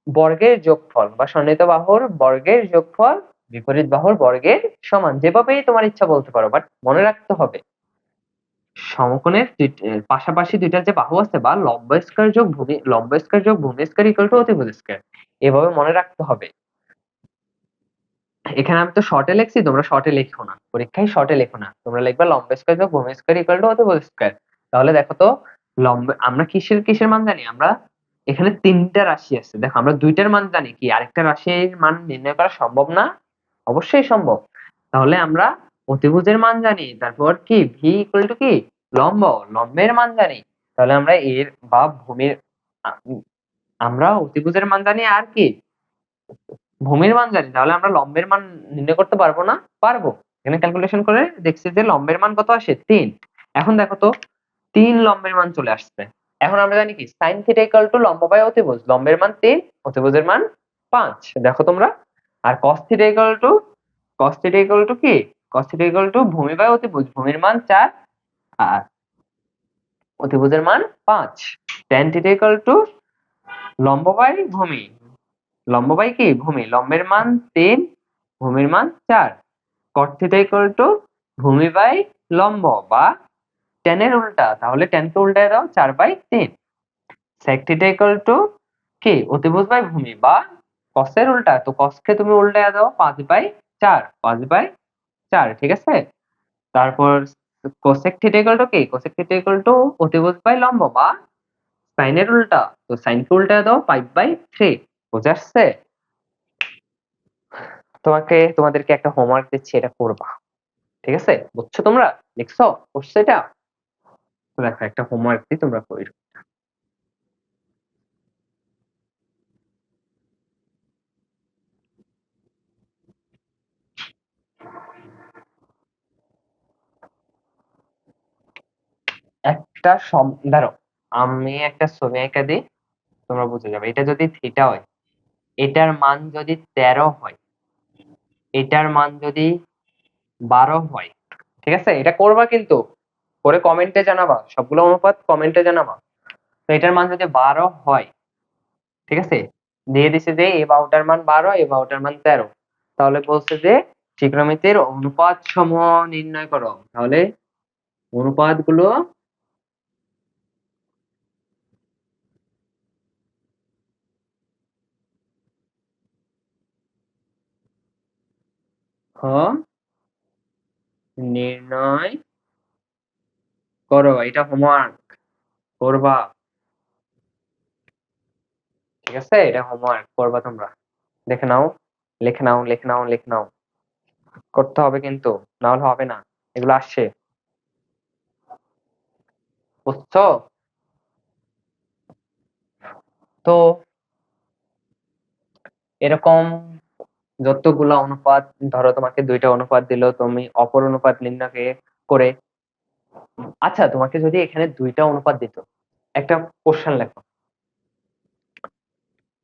বর্গের যোগফল বা সন্নিহিত বাহুর বর্গের যোগফল বিপরীত বাহুর বর্গের সমান। যেভাবেই তোমার ইচ্ছা বলতে পারো, বাট মনে রাখতে হবে সমকোণের পাশাপাশি দুইটা যে বাহু আছে, বা লম্ব স্কয়ার যোগ ভূমি স্কয়ার ইকুয়াল টু অতিভুজ স্কয়ার, এভাবে মনে রাখতে হবে। এখানে আমি তো শর্টে লিখছি, তোমরা শর্টে লিখো না, পরীক্ষায় শর্টে লিখো না, তোমরা লিখবা লম্ব স্কয়ার যোগ ভূমি স্কয়ার ইকুয়াল টু অতিভুজ স্কয়ার। তাহলে দেখো তো লম্ব আমরা কিসের কিসের মান জানি? আমরা এখানে 3টা রাশি আছে, দেখো আমরা দুইটার মান জানি, কি আরেকটা রাশির মান নির্ণয় করা সম্ভব না? অবশ্যই সম্ভব। তাহলে আমরা অতিভুজের মান জানি, তারপর কি ভি ইকুয়াল টু কি লম্বের মান জানি, তাহলে আমরা এর বা ভূমির আমরা অতিভুজের মান জানি, আর কি ভূমির মান জানি, তাহলে আমরা লম্বের মান নির্ণয় করতে পারবো না? পারবো। এখানে ক্যালকুলেশন করে দেখছি যে লম্বের মান কত আসে 3। এখন দেখো তো 3 লম্বের মান চলে আসছে। এখন আমরা জানি কি sin থিটা ইকুয়াল টু লম্ব বাই অতিভুজ, লম্বের মান 3, অতিভুজের মান 5। দেখো তোমরা, আর cos থিটা ইকুয়াল টু কি cos থিটা ইকুয়াল টু ভূমি বাই অতিভুজ, ভূমির মান 4 আর অতিভুজের মান 5। tan থিটা ইকুয়াল টু লম্ব বাই ভূমি, লম্ব বাই কি ভূমি, লম্বের মান 3, ভূমির মান 4। cot থিটা ইকুয়াল টু ভূমি বাই লম্ব, বা tan এর উল্টা, তাহলে tan কে উল্টায় দাও 4/3। sec থিটা ইকুয়াল টু কি অতিভুজ বাই ভূমি, বা cos এর উল্টা, তো cos কে তুমি উল্টায় দাও 5/4, 5/4। ঠিক আছে, তারপর cosec থিটা ইকুয়াল টু কি cosec থিটা ইকুয়াল টু অতিভুজ বাই লম্ব, বা sin এর উল্টা, তো sin কে উল্টায় দাও 5/3। বুঝা আসছে? তোমাদেরকে একটা হোমওয়ার্ক দিচ্ছি, এটা করবা। ঠিক আছে, বুঝছো? তোমরা লিখছো, করছো এটা? তো দেখো একটা হোমওয়ার্ক দিই, তোমরা করো। একটা ধরো আমি একটা ছবি এঁকে দিই, তোমরা বুঝে যাবে। এটা যদি থিটা হয়, এটার মান যদি 13 হয়, এটার মান যদি 12 হয়, ঠিক আছে? এটা করবা কিন্তু, করে কমেন্টে জানাবা, সবগুলো অনুপাত কমেন্টে জানাবা। তো এটার মান যদি 12 হয়, ঠিক আছে, দিয়ে দিছে যে এই বাহুটার মান 12, এই বাহুটার মান 13, তাহলে বলছে যে ত্রিকোণমিতির অনুপাত সমূহ নির্ণয় করো। তাহলে অনুপাত গুলো নির্ণয় করো। এটা হোমওয়ার্ক করবা, ঠিক আছে? এটা হোমওয়ার্ক করবা তোমরা, দেখে নাও, লিখে নাও, লিখে নাও, লিখে নাও, করতে হবে কিন্তু, না হলে হবে না। এগুলো আসছে। বুঝছো? তো এরকম যতগুলা অনুপাত, ধরো তোমাকে 2টা অনুপাত দিল, তুমি অপর অনুপাত নির্ণয় করে, আচ্ছা তোমাকে যদি এখানে 2টা অনুপাত দিত, একটা কোশ্চেন লেখো,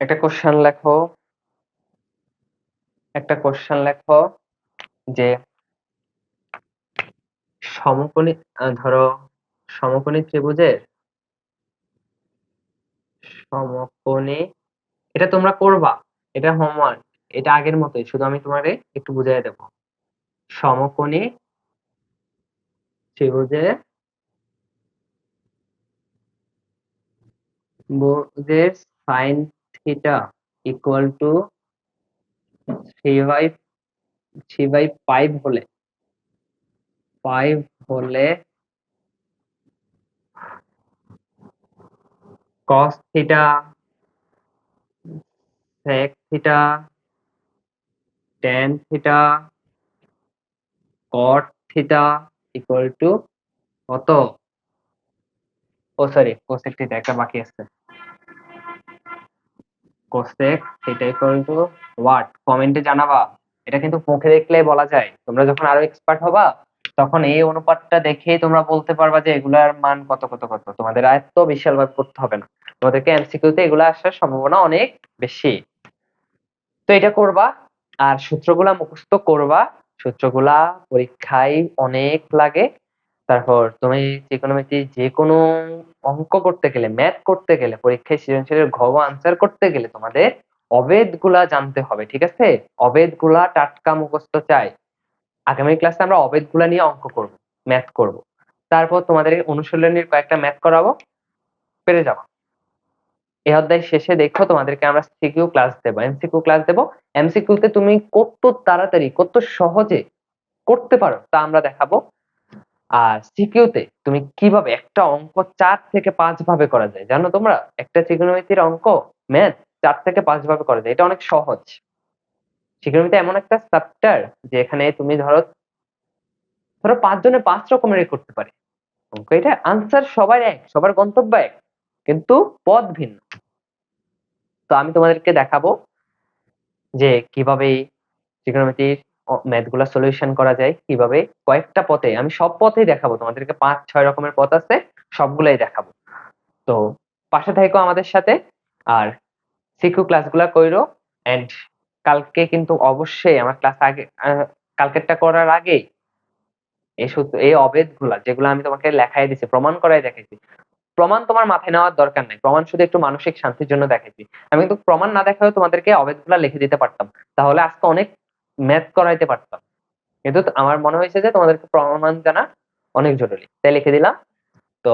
একটা কোশ্চেন লেখো, একটা কোশ্চেন লেখো যে সমকোণী, ধরো সমকোণী ত্রিভুজের সমকোণী, এটা তোমরা করবা, এটা হোমওয়ার্ক, এটা আগের মতোই, শুধু আমি তোমারে একটু বুঝাই দেবো। সমকোণী ত্রিভুজের ত্রিভুজের সাইন থিটা ইকুয়াল টু 3/5 হলে, 5 হলে cos theta, sec theta, tan theta, cot theta equal to কত? ও সরি, cosec থিটা একটা বাকি আছে। cosec theta equal two what? কমেন্টে জানাবা। এটা কিন্তু মুখে দেখলে বলা যায়, তোমরা যখন আরো এক্সপার্ট হবা তখন এই অনুপাতটা দেখেই তোমরা বলতে পারবা যে এগুলার মান কত কত কত। তোমাদের এত বিশাল ভাবে করতে হবে না, তোমাদেরকে এমসিকিউ তে এগুলো আসার সম্ভাবনা অনেক বেশি। তো এটা করবা, আর সূত্রগুলা মুখস্থ করবা। সূত্রগুলা পরীক্ষায় অনেক লাগে। তারপর তুমি ত্রিকোণমিতি যে কোনো অঙ্ক করতে গেলে, ম্যাথ করতে গেলে, পরীক্ষায় সৃজনশীলের ঘ আনসার করতে গেলে তোমাদের অবেদ গুলা জানতে হবে, ঠিক আছে? অবেদ গুলা টাটকা মুখস্থ চাই। আগামী ক্লাসে আমরা অবেদ গুলা নিয়ে অঙ্ক করব, ম্যাথ করব। তারপর তোমাদের অনুশীলনীর কয়েকটা ম্যাথ করাবো, পেরে যাবো। এই অধ্যায় শেষে দেখো তোমাদেরকে আমরা সিকিউ ক্লাস দেবো, এমসিকিউ ক্লাস দেবো। এমসিকিউ তে তুমি কত তাড়াতাড়ি, কত সহজে করতে পারো তা আমরা দেখাবো। আর সিকিউ তে তুমি কিভাবে একটা অঙ্ক 4 থেকে 5 ভাবে করা যায় জানো তোমরা? একটা ত্রিকোণমিতির অঙ্ক, ম্যাথ 4 থেকে 5 ভাবে করা যায়, এটা অনেক সহজ। ত্রিকোণমিতি এমন একটা চ্যাপ্টার যে এখানে তুমি ধরো ধরো 5 জনে 5 রকমের করতে পারে অঙ্ক। এটা আনসার সবার এক, সবার গন্তব্য এক, কিন্তু পথ ভিন্ন। তো আমি তোমাদেরকে দেখাবো যে কিভাবে ত্রিকোণমিতির ম্যাথ গুলা সলিউশন করা যায়, কিভাবে কয়েকটা পথে, আমি সব পথেই দেখাবো তোমাদেরকে, 5-6 রকমের পথ আছে, সবগুলাই দেখাবো। তো পাশে থাকো আমাদের সাথে, আর সিকিউ ক্লাসগুলা কইরো। এন্ড কালকে কিন্তু অবশ্যই আমার ক্লাস আগে, কালকেরটা করার আগে এই সূত্র, এই অবেদ গুলা যেগুলো আমি তোমাকে লেখাই দিছি, প্রমাণ করাই দেখাইছি, প্রমাণ তোমার মাথায় নেওয়ার দরকার নাই, প্রমাণ শুধু একটু মানসিক শান্তির জন্য দেখাইছি। আমি কিন্তু প্রমাণ না দেখাও তোমাদেরকে অবেদ গুলা লিখে দিতে পারতাম, তাহলে আজকে অনেক ম্যাথ করাইতে পারতাম। কিন্তু আমার মনে হয়েছে যে তোমাদেরকে প্রমাণ জানা অনেক জরুরি, তাই লিখে দিলাম। তো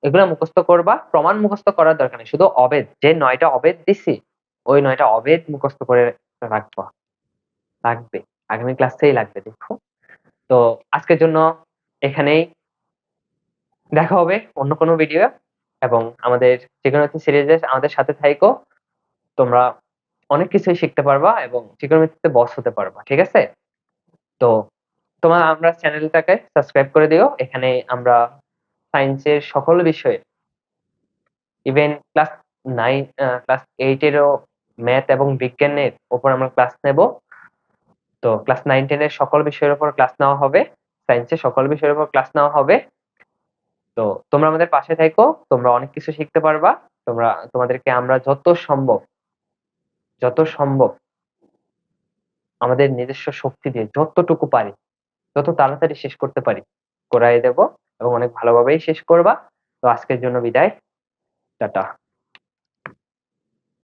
এগুলা মুখস্থ করবা, প্রমাণ মুখস্থ করার দরকার নেই, শুধু অবেদ, যে 9টা অবেদ দিছি ওই 9টা অবেদ মুখস্থ করে রাখবা, লাগবে, আগামী ক্লাসেই লাগবে, দেখো। তো আজকের জন্য এখানেই, দেখা হবে অন্য কোনো ভিডিও, এবং আমাদের ত্রিকোণমিতি সিরিজে আমাদের সাথে থাইকো। তোমরা অনেক কিছুই শিখতে পারবা এবং ত্রিকোণমিতিতে বস হতে পারবা, ঠিক আছে? তো তোমার আমরা চ্যানেলটাকে সাবস্ক্রাইব করে দিও। এখানে আমরা সায়েন্সের সকল বিষয়ে, ইভেন ক্লাস 8 এরও ম্যাথ এবং বিজ্ঞানের উপর আমরা ক্লাস নেব। তো ক্লাস 9-10 এর সকল বিষয়ের উপর ক্লাস নেওয়া হবে, সায়েন্সের সকল বিষয়ের উপর ক্লাস নেওয়া হবে। তো তোমরা আমাদের পাশে থাকো, তোমরা অনেক কিছু শিখতে পারবা। তোমাদেরকে আমরা যত সম্ভব আমাদের নিজস্ব শক্তি দিয়ে যতটুকু পারি, যত তাড়াতাড়ি শেষ করতে পারি করাই দেব, এবং অনেক ভালোভাবেই শেষ করবা। তো আজকের জন্য বিদায়, টাটা।